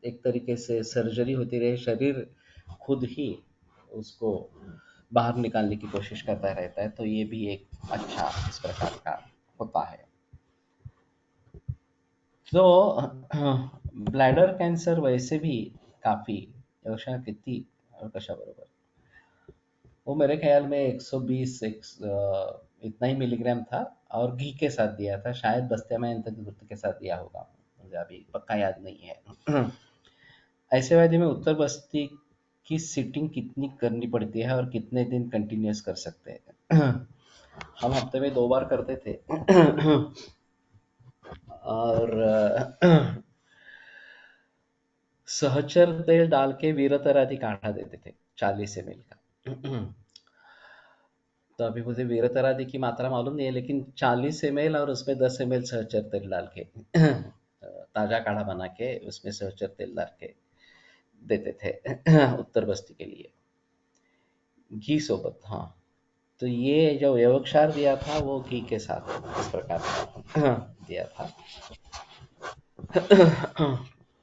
एक तरीके से सर्जरी होती रहे, शरीर खुद ही उसको बाहर निकालने की कोशिश करता रहता है, तो ये भी एक अच्छा इस प्रकार का होता है। तो ब्लॅडर कॅन्सर वैसे भी काफ़ी वर्षा किती कशा बरोबर, वो मेरे ख्याल में 120 इतना ही मिलीग्राम था, और घी के साथ दिया था, शायद बस्त्यामयंत्र के साथ दिया होगा, मुझे अभी पक्का याद नहीं है। ऐसे वायदे में उत्तर बस्ती की सीटिंग कितनी करनी पड़ती है और कितने दिन कंटिन्यूस कर सकते हैं? हम हफ्ते में 2 बार करते थे। और सहचर तेल डाल के वीरतरादि काढ़ा देते थे 40 ml का। तो अभी मुझे वीरतरादि की मात्रा मालूम नहीं है, लेकिन 40 ml और उसमें 10 ml सहचर तेल डाल के ताज़ा काढ़ा बना के उसमें सहचर तेल डाल के देते थे उत्तर बस्ती के लिए, घी सोबत। हाँ, तो ये जो यवक्षार दिया था वो घी के साथ इस प्रकार का दिया था।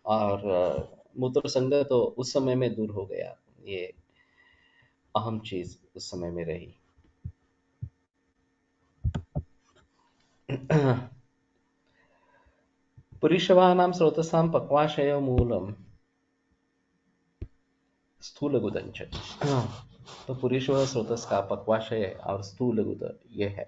और मूत्र संघ तो उस समय में दूर हो गया, ये अहम चीज उस समय में रही। पुरीशवानां स्रोतसां पक्वाशयो मूलम स्थूलगुदंच। तो पुरीशव स्रोतस का पक्वाशय और स्थूलगुद ये है।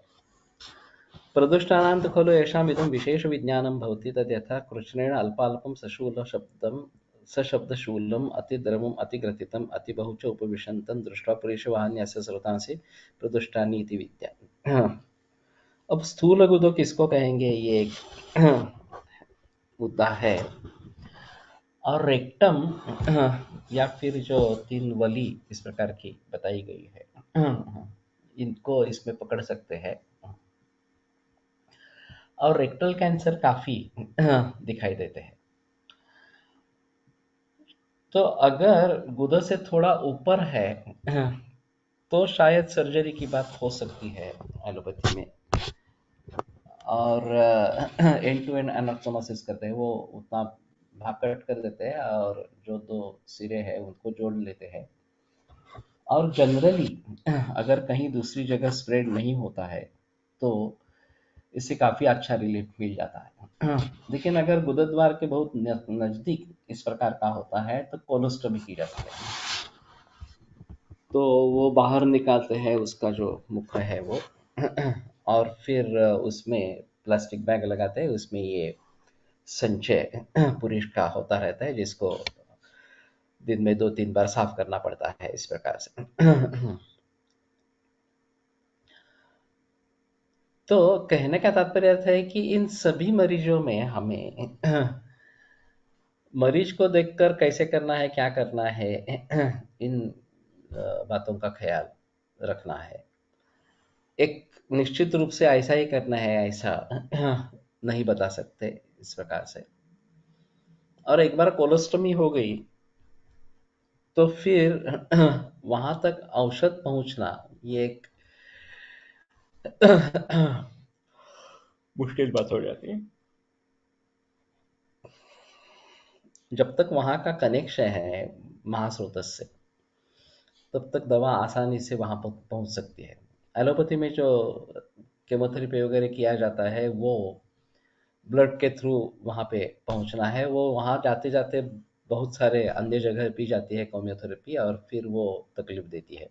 प्रदुष्टानां तु खलु येषामिदं विशेषविज्ञानं भवति, तद्यथा कृष्णेन अल्पाल्पं सशूलशब्दं सशब्दशूलम् अतिद्रवम् अतिग्रथितम् अतिबहु च उपविशन्तं दृष्ट्वा पुरीशवान्यस्य स्रोतांसि प्रदुष्टानि इति विद्या। अब स्थूलगुदो किसको कहेंगे, ये एक मुद्दा है। और रेक्टम या फिर जो 3 वली इस प्रकार की बताई गई है, इनको इसमें पकड़ सकते हैं। और रेक्टल कैंसर काफ़ी दिखाई देते हैं। तो अगर गुदा से थोड़ा ऊपर है तो शायद सर्जरी की बात हो सकती है एलोपैथी में। और एंड टू एंड एनास्टोमोसिस करते हैं, वो उतना भाग कट कर देते हैं और जो 2 सिरे हैं उनको जोड़ लेते हैं। और जनरली अगर कहीं दूसरी जगह स्प्रेड नहीं होता है तो इससे काफ़ी अच्छा रिलीफ मिल जाता है। लेकिन अगर गुदद्वार के बहुत नज़दीक इस प्रकार का होता है तो कोलोस्टोमी की जाती है। तो वो बाहर निकालते हैं उसका जो मुख है वो, और फिर उसमें प्लास्टिक बैग लगाते हैं, उसमें ये संचय पुरुष का होता रहता है, जिसको दिन में 2-3 बार साफ करना पड़ता है इस प्रकार से। तो कहने का तात्पर्य है कि इन सभी मरीजों में हमें मरीज को देखकर कैसे करना है, क्या करना है, इन बातों का ख्याल रखना है। एक निश्चित रूप से ऐसा ही करना है ऐसा नहीं बता सकते इस प्रकार से। और एक बार कोलोस्टमी हो गई तो फिर वहां तक औषध पहुंचना ये एक मुश्किल बात हो जाती है। जब तक वहां का कनेक्शन है महास्रोत से, तब तक दवा आसानी से वहाँ पर पहुँच सकती है। एलोपैथी में जो केमोथेरेपी वगैरह किया जाता है वो ब्लड के थ्रू वहाँ पे पहुँचना है, वो वहाँ जाते जाते बहुत सारे अन्य जगह भी जाती है केमोथेरेपी और फिर वो तकलीफ देती है।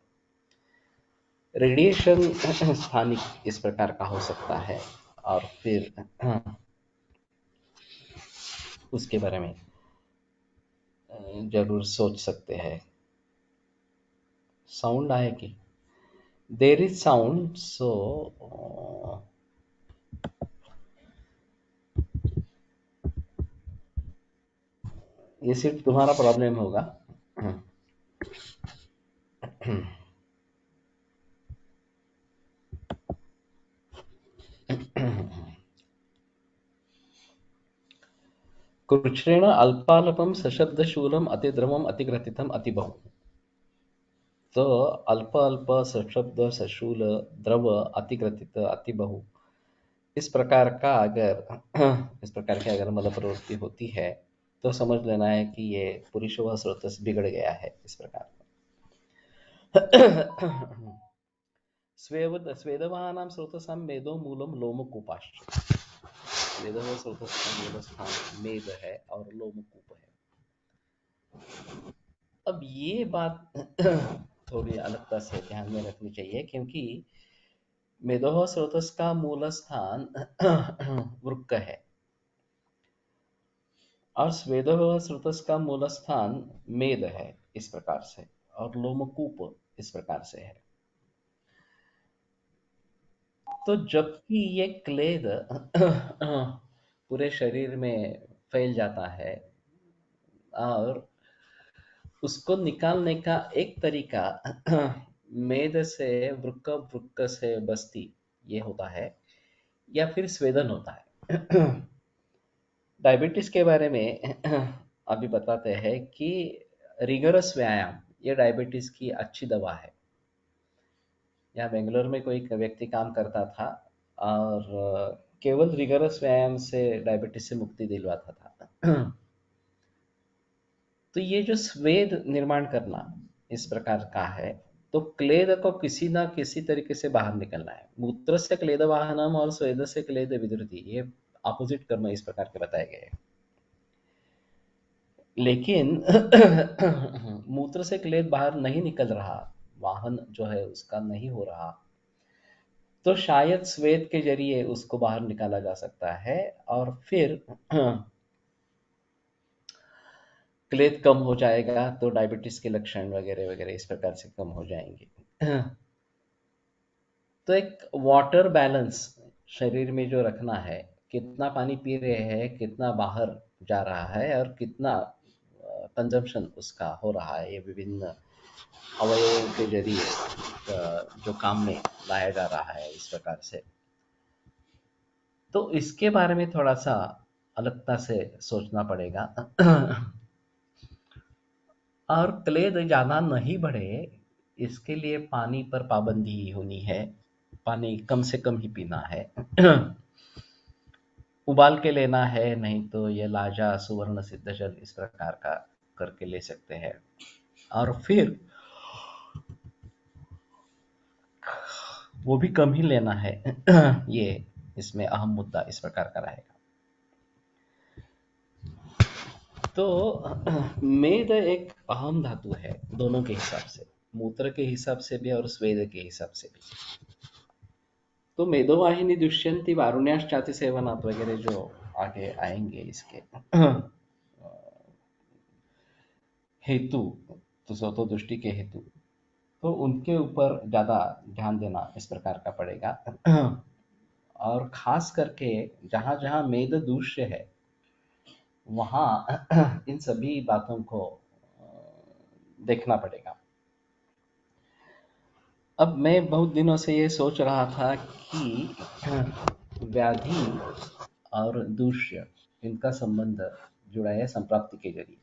रेडिएशन स्थानिक इस प्रकार का हो सकता है और फिर उसके बारे में जरूर सोच सकते हैं। साउंड आए कि देर इज साउंड, सो ये सिर्फ तुम्हारा प्रॉब्लम होगा। कृच्छ्रेण अल्पाल्पम सशब्दशूलम अतिद्रवम अतिग्रथितम अतिबहु। तो अल्प अल्प सशब्द सशूल द्रव अतिग्रथित अतिबहु, इस प्रकार का अगर इस प्रकार की अगर मल प्रवृत्ति होती है तो समझ लेना है कि ये पुरुष व स्रोतस बिगड़ गया है। इस प्रकार स्वेदवानां स्रोतसां मेदो मूलम लोमकूपाश्च। वेद व स्रोतस का मूल स्थान मेद है और लोमकूप है। अब ये बात थोड़ी अलगता से ध्यान में रखनी चाहिए, क्योंकि मेदोह स्रोतस का मूल स्थान वृक्क है और स्वेदोह स्रोतस का मूल स्थान मेद है इस प्रकार से, और लोमकूप इस प्रकार से है। तो जबकि ये क्लेद पूरे शरीर में फैल जाता है और उसको निकालने का एक तरीका मेद से वृक्क, वृक्क से बस्ती ये होता है या फिर स्वेदन होता है। डायबिटीज के बारे में अभी बताते हैं कि रिगरस व्यायाम ये डायबिटीज की अच्छी दवा है। यहाँ बेंगलोर में कोई व्यक्ति काम करता था और केवल रिगरस व्यायाम से डायबिटीज से मुक्ति दिलवाता था। तो ये जो स्वेद निर्माण करना इस प्रकार का है, तो क्लेद को किसी ना किसी तरीके से बाहर निकलना है। मूत्र से क्लेद वाहनम और स्वेद से क्लेद विदुरति, ये अपोजिट कर्म इस प्रकार के बताए गए हैं। लेकिन मूत्र से क्लेद बाहर नहीं निकल रहा, वाहन जो है उसका नहीं हो रहा, तो शायद स्वेद के जरिए उसको बाहर निकाला जा सकता है और फिर क्लेद कम हो जाएगा तो डायबिटीज के लक्षण वगैरह वगैरह इस प्रकार से कम हो जाएंगे। तो एक वाटर बैलेंस शरीर में जो रखना है, कितना पानी पी रहे हैं, कितना बाहर जा रहा है और कितना कंजम्पशन उसका हो रहा है, ये विभिन्न अवयवों के जरिए जो काम में लाया जा रहा है इस प्रकार से। तो इसके बारे में थोड़ा सा अलगता से सोचना पड़ेगा। और क्लेद ज़्यादा नहीं बढ़े इसके लिए पानी पर पाबंदी होनी है, पानी कम से कम ही पीना है। उबाल के लेना है, नहीं तो ये लाजा सुवर्ण सिद्ध जल इस प्रकार का करके ले सकते हैं। और फिर वो भी कम ही लेना है। ये इसमें अहम मुद्दा इस प्रकार का रहेगा। तो मेद एक अहम धातु है दोनों के हिसाब से, मूत्र के हिसाब से भी और स्वेद के हिसाब से भी। तो मेदोवाहिनी दुष्यंती वारुण्याश्चाति सेवनात् वगैरह जो आगे आएंगे इसके हेतु, तो स्वतो दृष्टि के हेतु, तो उनके ऊपर ज़्यादा ध्यान देना इस प्रकार का पड़ेगा। और खास करके जहाँ जहाँ मेद दूष्य है वहाँ इन सभी बातों को देखना पड़ेगा। अब मैं बहुत दिनों से ये सोच रहा था कि व्याधि और दूष्य इनका संबंध जुड़ा है संप्राप्ति के जरिए।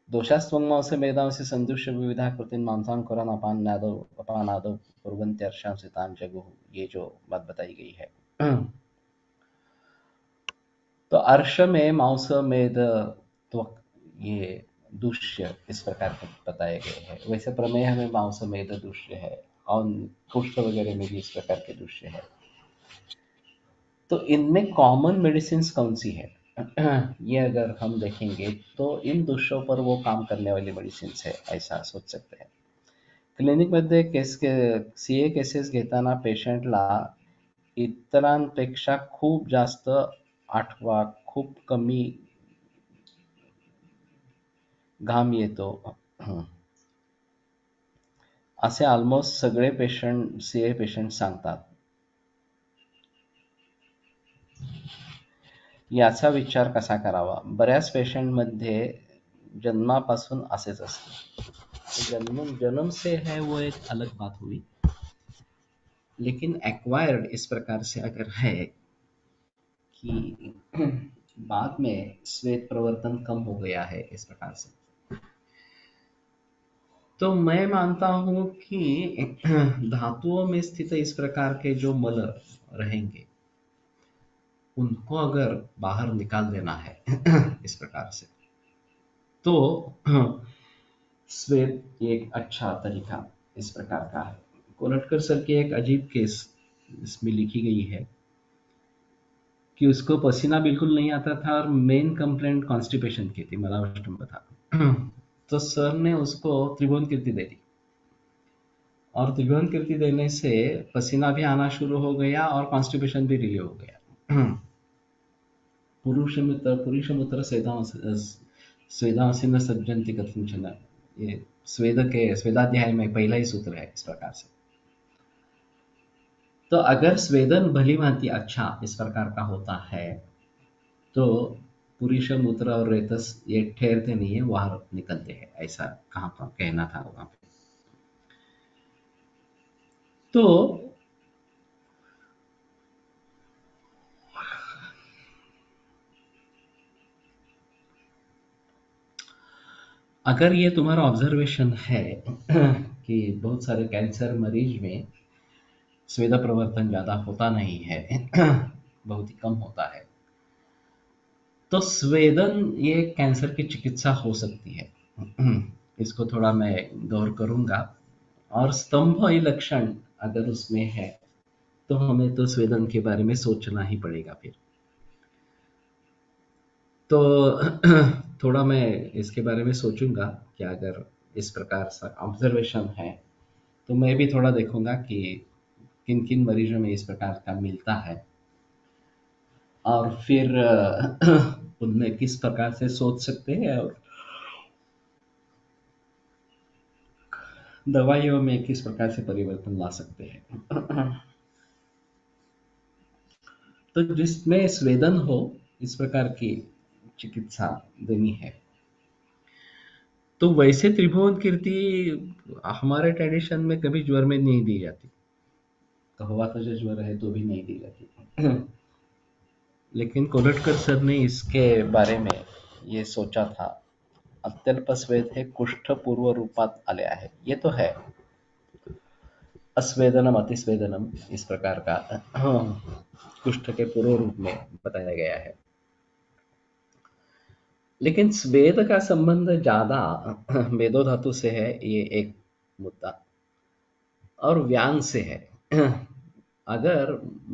दोषास्त्वंगमांस मेधांसि संदुष्य विविधा कृतिन मांसां कुरान अपानादो कुर्वन्त्यर्षांसि तान् जगुः, ये जो बात बताई गई है। तो अर्श में मांस मेद त्वक ये दूष्य इस प्रकार के बताए गए हैं। वैसे प्रमेह में मांसमेध दूष्य है और कुष्ठ वगैरह में भी इस प्रकार के दूष्य है। तो इनमें कॉमन मेडिसिन कौन सी है? ये अगर हम देखेंगे तो इन दोषों पर वो काम करने वाली मेडिसिन है, ऐसा सोच सकते हैं। क्लिनिकमध्ये सीए केसेस घेताना पेशंटला इतरांपेक्षा खूप जास्त आठवा, खूप कमी घाम येतो, असे ऑलमोस्ट सगळे पेशंट, सीए पेशंट सांगतात. याचा विचार कसा करावा? बऱ्याच पेशंटमध्ये जन्मापासून असेच असते. जन्म से है वो एक अलग बात हुई, लेकिन एक्वायर्ड इस प्रकार से अगर है कि बाद में श्वेत प्रवर्तन कम हो गया है इस प्रकार से, तो मैं मानता हूं कि धातुओं में स्थित इस प्रकार के जो मल रहेंगे उनको अगर बाहर निकाल देना है इस प्रकार से, तो श्वेत एक अच्छा तरीका इस प्रकार का है। कोलटकर सर की एक अजीब केस इसमें लिखी गई है कि उसको पसीना बिल्कुल नहीं आता था और मेन कंप्लेंट कॉन्स्टिपेशन की थी, मलावष्टुम्ब था। तो सर ने उसको त्रिभुवन कीर्ति दे दी और त्रिभुवन कीर्ति देने से पसीना भी आना शुरू हो गया और कॉन्स्टिपेशन भी रिलीव हो गया। पुरुषमूत्र स्वेदांसिन सज्जन्ति कथंचन, ये स्वेदाध्याय में पहला ही सूत्र है इस प्रकार से। तो अगर स्वेदन भली भांति अच्छा इस प्रकार का होता है तो पुरुष मूत्र और रेतस ये ठहरते नहीं है, बाहर निकलते हैं, ऐसा कहा था, कहना था वहां पे। तो अगर ये तुम्हारा ऑब्जर्वेशन है कि बहुत सारे कैंसर मरीज में स्वेद प्रवर्तन ज्यादा होता नहीं है, बहुत ही कम होता है, तो स्वेदन ये कैंसर की चिकित्सा हो सकती है। इसको थोड़ा मैं गौर करूंगा। और स्तंभ लक्षण अगर उसमें है तो हमें तो स्वेदन के बारे में सोचना ही पड़ेगा फिर। तो थोड़ा मैं इसके बारे में सोचूंगा कि अगर इस प्रकार सा ऑब्जर्वेशन है तो मैं भी थोड़ा देखूंगा कि किन किन मरीजों में इस प्रकार का मिलता है और फिर उनमें किस प्रकार से सोच सकते हैं और दवाइयों में किस प्रकार से परिवर्तन ला सकते हैं। तो जिसमें स्वेदन हो इस प्रकार की चिकित्सा देनी है। तो वैसे त्रिभुवन कीर्ति हमारे ट्रेडिशन में कभी ज्वर में नहीं दी जाती, कहवा तो जो ज्वर है तो भी नहीं दी जाती। लेकिन कोलटकर सर ने इसके बारे में ये सोचा था, अत्यल्प स्वेद हे कुष्ठ पूर्व रूपात आले आहे, ये तो है अस्वेदनम अतिस्वेदनम इस प्रकार का कुष्ठ के पूर्व रूप में बताया गया है। लेकिन स्वेद का संबंध ज्यादा मेदो धातु से है, ये एक मुद्दा, और व्यांग से है। अगर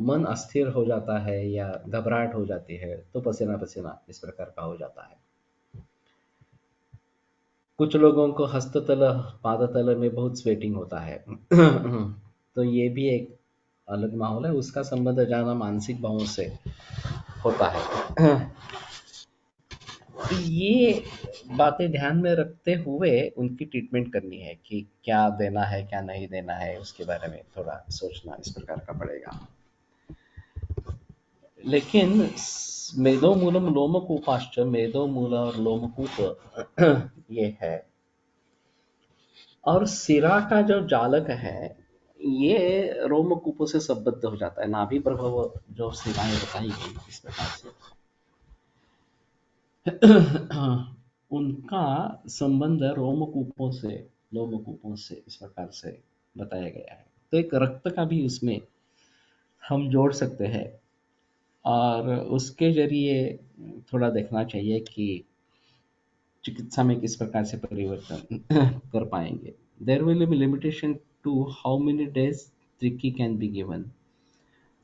मन अस्थिर हो जाता है या घबराहट हो जाती है तो पसीना पसीना इस प्रकार का हो जाता है। कुछ लोगों को हस्ततल पादतल में बहुत स्वेटिंग होता है। तो ये भी एक अलग माहौल है, उसका संबंध ज्यादा मानसिक भावों से होता है। तो ये बातें ध्यान में रखते हुए उनकी ट्रीटमेंट करनी है कि क्या देना है क्या नहीं देना है, उसके बारे में थोड़ा सोचना इस प्रकार का पड़ेगा। लेकिन मेदो मूलम लोमकूपाश्च, मेदो मूल और लोमकूप ये है, और सिरा का जो जालक है ये रोमकूपों से संबद्ध हो जाता है। नाभि प्रभव जो सिराएं बताई गई इस प्रकार से उनका संबंध लोमकूपों से इस प्रकार से बताया गया है। तो एक रक्त का भी उसमें हम जोड़ सकते हैं और उसके जरिए थोड़ा देखना चाहिए कि चिकित्सा में किस प्रकार से परिवर्तन कर पाएंगे. There will be limitation to how many days tricky can be given.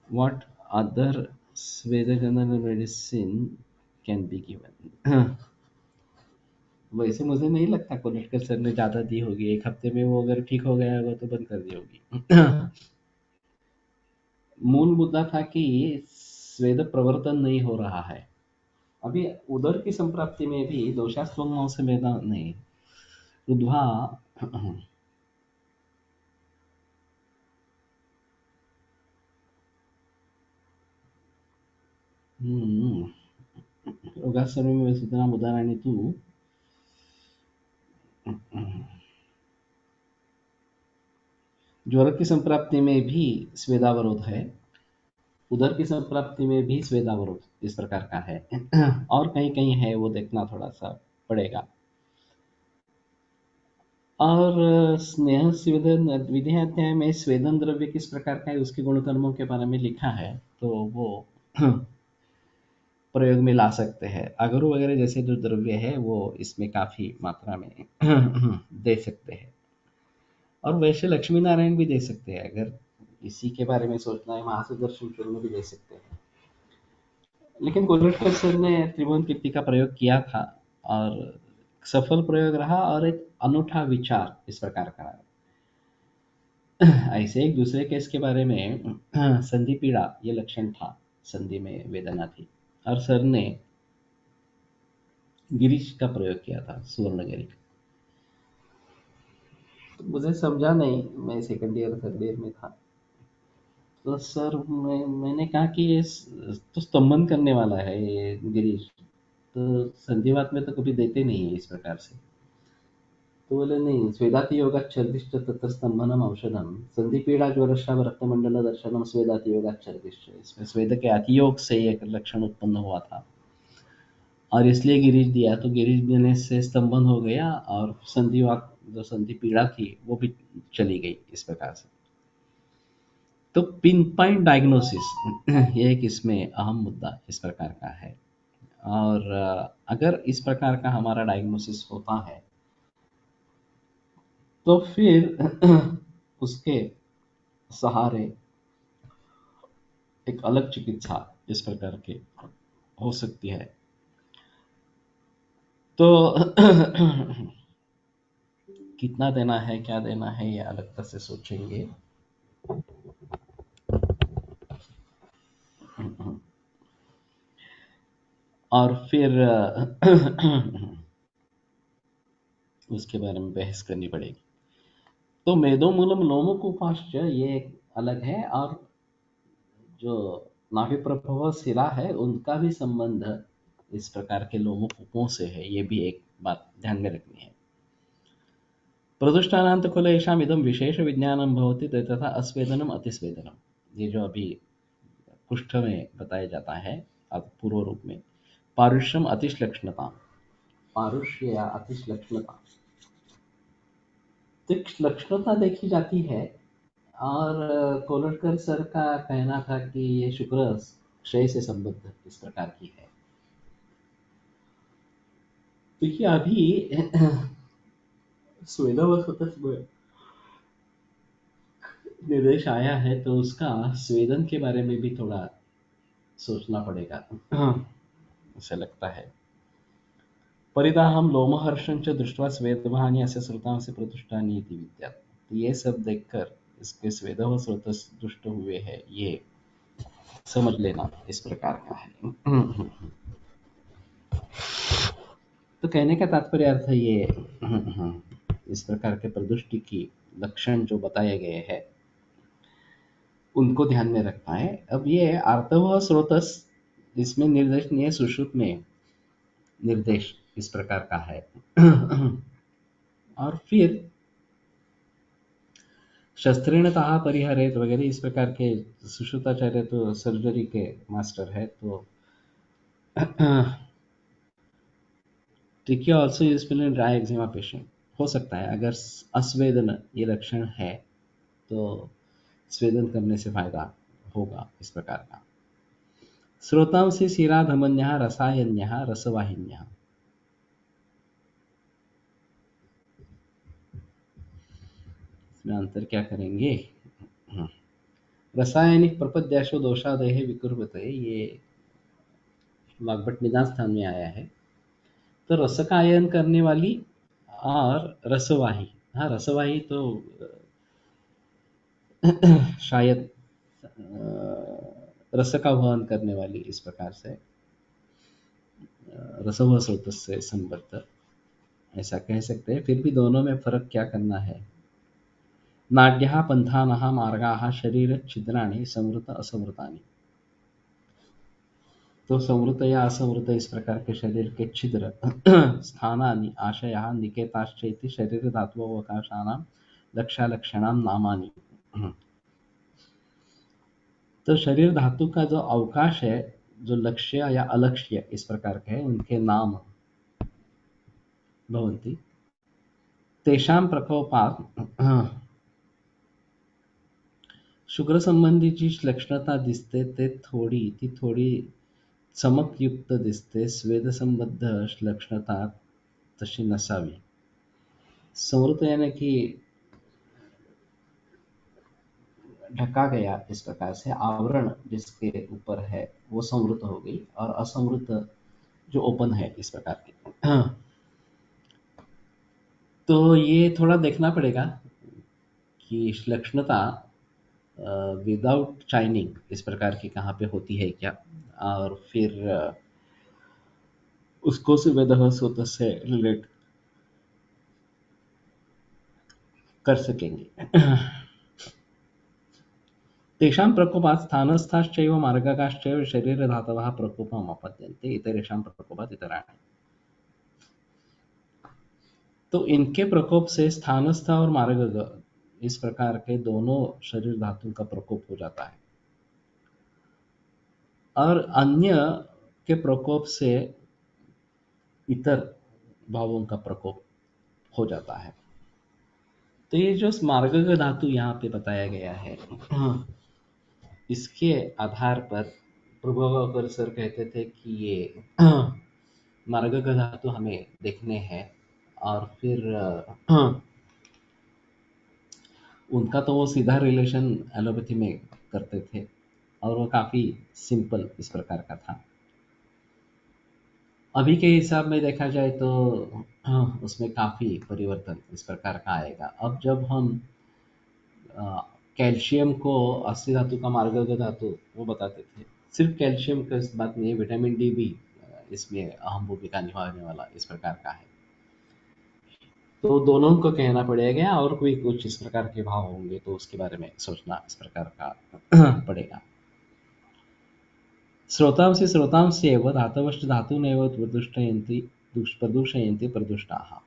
What other स्वेदजनरल मेडिसिन कैन बी गिवन. वैसे मुझे नहीं लगता कोलेटकर सर ने ज़्यादा दी होगी. एक हफ्ते में वो अगर ठीक हो गया होगा तो बंद कर दी होगी. मूल मुद्दा था कि स्वेद प्रवर्तन नहीं हो रहा है. अभी उदर की संप्राप्ति में भी दोषास्त्वंगों से वेदा नहीं रुद्वा. रोगा सर्व में सूचना उदाहरणी तू ज्वर की संप्राप्ति में भी स्वेदावरोध है. उदर की संप्राप्ति में भी स्वेदावरोध इस प्रकार का है. और कहीं कहीं है वो देखना थोड़ा सा पड़ेगा. और स्नेह स्वेदन विधेयाध्याय में स्वेदन द्रव्य किस प्रकार का है उसके गुणकर्मों के बारे में लिखा है. तो वो प्रयोग में ला सकते हैं. अगरू वगैरह जैसे जो द्रव्य है वो इसमें काफी मात्रा में दे सकते हैं. और वैसे लक्ष्मी नारायण भी दे सकते हैं. अगर इसी के बारे में सोचना है महासुदर्शन चूर्ण भी दे सकते हैं. लेकिन गोलवलकर सर ने त्रिभुवन कीर्ति का प्रयोग किया था और सफल प्रयोग रहा और एक अनूठा विचार इस प्रकार का रहा. ऐसे एक दूसरे केस के बारे में संधि पीड़ा ये लक्षण था. संधि में वेदना थी और सर ने गिरीश का प्रयोग किया था सुवर्णगिरी. तो मुझे समझा नहीं. मैं सेकंड ईयर थर्ड ईयर में था. तो सर मैंने कहा कि ये तो स्तंभन करने वाला है ये गिरीश. तो संधिवात में तो कभी देते नहीं है इस प्रकार से. तो बोले नहीं स्वेदाति योगाच्छर्दिश्च तत्र स्तंभनम औषधम संधि पीड़ा ज्वरश्राव रक्तमंडल दर्शनम स्वेदाति योगाच्छर्दिश्च. इसमें स्वेद के अतियोग से एक लक्षण उत्पन्न हुआ था और इसलिए गिरीश दिया. तो गिरीश देने से स्तंभन हो गया और संधिवात जो संधि पीड़ा थी वो भी चली गई इस प्रकार से. तो पिन पॉइंट डायग्नोसिस ये एक इसमें अहम मुद्दा इस प्रकार का है. और अगर इस प्रकार का हमारा डायग्नोसिस होता है तो फिर उसके सहारे एक अलग चिकित्सा इस प्रकार की हो सकती है. तो कितना देना है क्या देना है ये अलग से सोचेंगे. और फिर उसके बारे में बहस करनी पड़ेगी. तो मेदोमूलम लोमकूपाश्च ये एक अलग है. और जो नाभि प्रभव शिरा है उनका भी संबंध इस प्रकार के लोमकूपों से है. ये भी एक बात ध्यान में रखनी है. प्रदुष्टानांतकुलेषाम इदम विशेष विज्ञानम भवति तथा अस्वेदनम अतिस्वेदनम. ये जो अभी कुष्ठ में बताया जाता है अब पूर्व रूप में पारुष्यम अतिश्लक्षणता. पारुष्य या अतिश्लक्षणता तीक्ष्णता देखी जाती है. और कोलटकर सर का कहना था कि ये शुक्र क्षय से संबद्ध इस प्रकार की है. तो ये अभी स्वेदावसतस में निर्देश आया है तो उसका स्वेदन के बारे में भी थोड़ा सोचना पड़ेगा ऐसा लगता है. परिदाहम लोमहर्षं च दृष्ट्वा स्वेदवाहानि अस्य श्रुतां से प्रतिष्ठानी इति विद्यात्. तो ये सब देखकर इसके स्वेदव स्रोतस दुष्ट हुए हैं ये समझ लेना इस प्रकार का है. तो कहने का तात्पर्य अर्थ ये इस प्रकार के प्रदुष्टि की लक्षण जो बताए गए हैं उनको ध्यान में रखना है. अब ये आर्तव स्रोतस इसमें निर्देश नहीं है. सुश्रुत में निर्देश इस प्रकार का है. और फिर शस्त्रेण ताहा परिहरेत वगैरह इस प्रकार के सुश्रुताचार्य तो सर्जरी के मास्टर है. तो tricky also useful in dry eczema patient. हो सकता है अगर अस्वेदन ये लक्षण है तो स्वेदन करने से फायदा होगा इस प्रकार का. श्रोतांसि शिराधमन्यः रसायन्यः रसवाहिन्यः. इसमें अंतर क्या करेंगे? रासायनिक प्रपद्याशो दोषादय विकुर्वते, ये वाग्भट निदान स्थान में आया है। तो रस का आयन करने वाली और रसवाही, हाँ रसवाही तो शायद रस का वहन करने वाली, इस प्रकार से रसव स्रोत से संबद्ध, ऐसा कह सकते हैं। फिर भी दोनों में फर्क क्या करना है? नाड्यः पंथानः मार्गाः शरीर छिद्राणि संवृत असंवृतानि। तो संवृत या असंवृत इस प्रकार के शरीर के छिद्र स्थानानि आशयाः निकेताश्चेति शरीर धात्ववकाशानां लक्ष्यालक्षणां नामानि। तो शरीर धातु का जो अवकाश है, जो लक्ष्य या अलक्ष्य इस प्रकार के हैं, उनके नाम भवन्ति। तेषां प्रकोपात शुक्र संबंधी जी लक्षणता दिसते ती थोडी चमकयुक्त दिसते, स्वेद संबद्ध लक्षणता तशी नसावी। संवृत यानी कि ढका गया, इस प्रकार से आवरण जिसके ऊपर है वो संवृत हो गई, और असंवृत जो ओपन है इस प्रकार की। तो ये थोड़ा देखना पड़ेगा कि लक्षणता विदाउट शाइनिंग इस प्रकार की कहाँ पे होती है क्या, और फिर उसको से वेदह सूत से रिलेट कर सकेंगे। तेषां प्रकोपात् स्थानस्थाश्चैव मार्गकाश्चैव शरीरधातवः प्रकोपम् आपद्यन्ते, इतरेषां प्रकोपात् इतराणि। तो इनके प्रकोप से स्थानस्थ और मार्ग इस प्रकार के दोनों शरीर धातु का प्रकोप हो जाता है, और अन्य के प्रकोप से इतर भावों का प्रकोप हो जाता है। तो ये जो मार्ग धातु यहाँ पे बताया गया है, इसके आधार पर प्रभाकर सर कहते थे कि ये मार्ग धातु हमें देखने हैं, और फिर उनका तो वो सीधा रिलेशन एलोपैथी में करते थे, और वो काफ़ी सिंपल इस प्रकार का था। अभी के हिसाब में देखा जाए तो उसमें काफ़ी परिवर्तन इस प्रकार का आएगा। अब जब हम कैल्शियम को अस्थि धातु का मार्ग धातु वो बताते थे, सिर्फ कैल्शियम का इस बात नहीं है, विटामिन डी भी इसमें अहम भूमिका निभाने वाला इस प्रकार का है। तो दोनों को कहना पड़ेगा, और कोई कुछ इस प्रकार के भाव होंगे तो उसके बारे में सोचना इस प्रकार का पड़ेगा। स्रोतांसि स्रोतांस्येव धातवश्च धातूनेव प्रदूषयन्ति प्रदुष्टाः।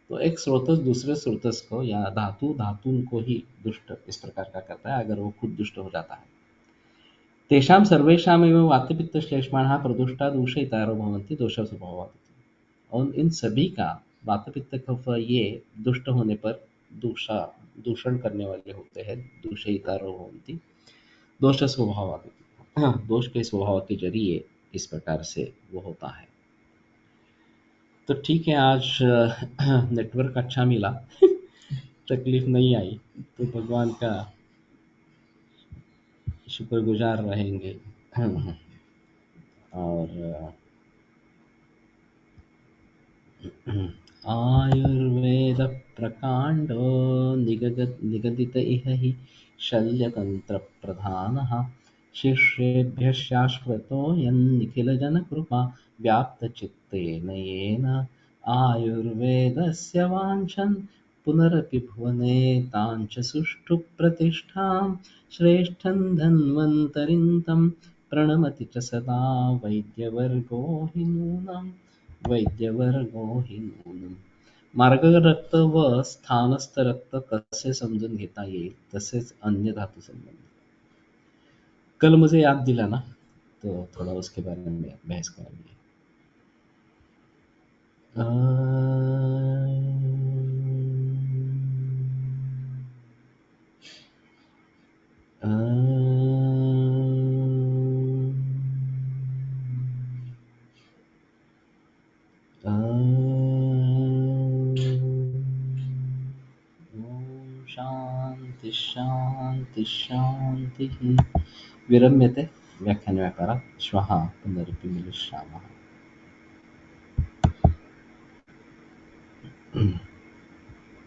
तो एक स्रोतस दूसरे स्रोतस को या धातु धातुन को ही दुष्ट इस प्रकार का करता है, अगर वो खुद दुष्ट हो जाता है। तेषां सर्वेषामेव वातपित्तश्लेष्माणः प्रदुष्टा दूषयितारो भवन्ति दोषस्वभावात्। और इन सभी का वात पित्त कफ ये दुष्ट होने पर दूषण करने वाले होते हैं, दूषयितारो भवन्ति दोष स्वभाव, दोष के स्वभाव के जरिए इस प्रकार से वो होता है। तो ठीक है, आज नेटवर्क अच्छा मिला, तकलीफ नहीं आई, तो भगवान का शुक्रगुजार रहेंगे। और आयुर्वेद प्रकांडो निगदित इह हि शल्यतंत्र प्रधानः शिष्येभ्यः शाश्वतोऽयं निखिलजनकृपा व्याप्तचित्तेन येन आयुर्वेदस्य वाञ्छन् पुनरपि भुवने ताञ्च सुष्ठु प्रतिष्ठां श्रेष्ठं धन्वन्तरिं तं प्रणमति च सदा वैद्यवर्गो हि नूनम् वैद्यवर्गो हि नूनम्। मार्गरक्त व स्थानस्थ रक्त कसे समजून घेता येईल, तसेच अन्य धातु संबंध। कल मुझे याद दिला ना, तो थोड़ा उसके बारे में बहस करेंगे। शान्तिः विरम्यते व्याख्यानव्यापारात् श्वः पुनरपि मिलिष्यामः।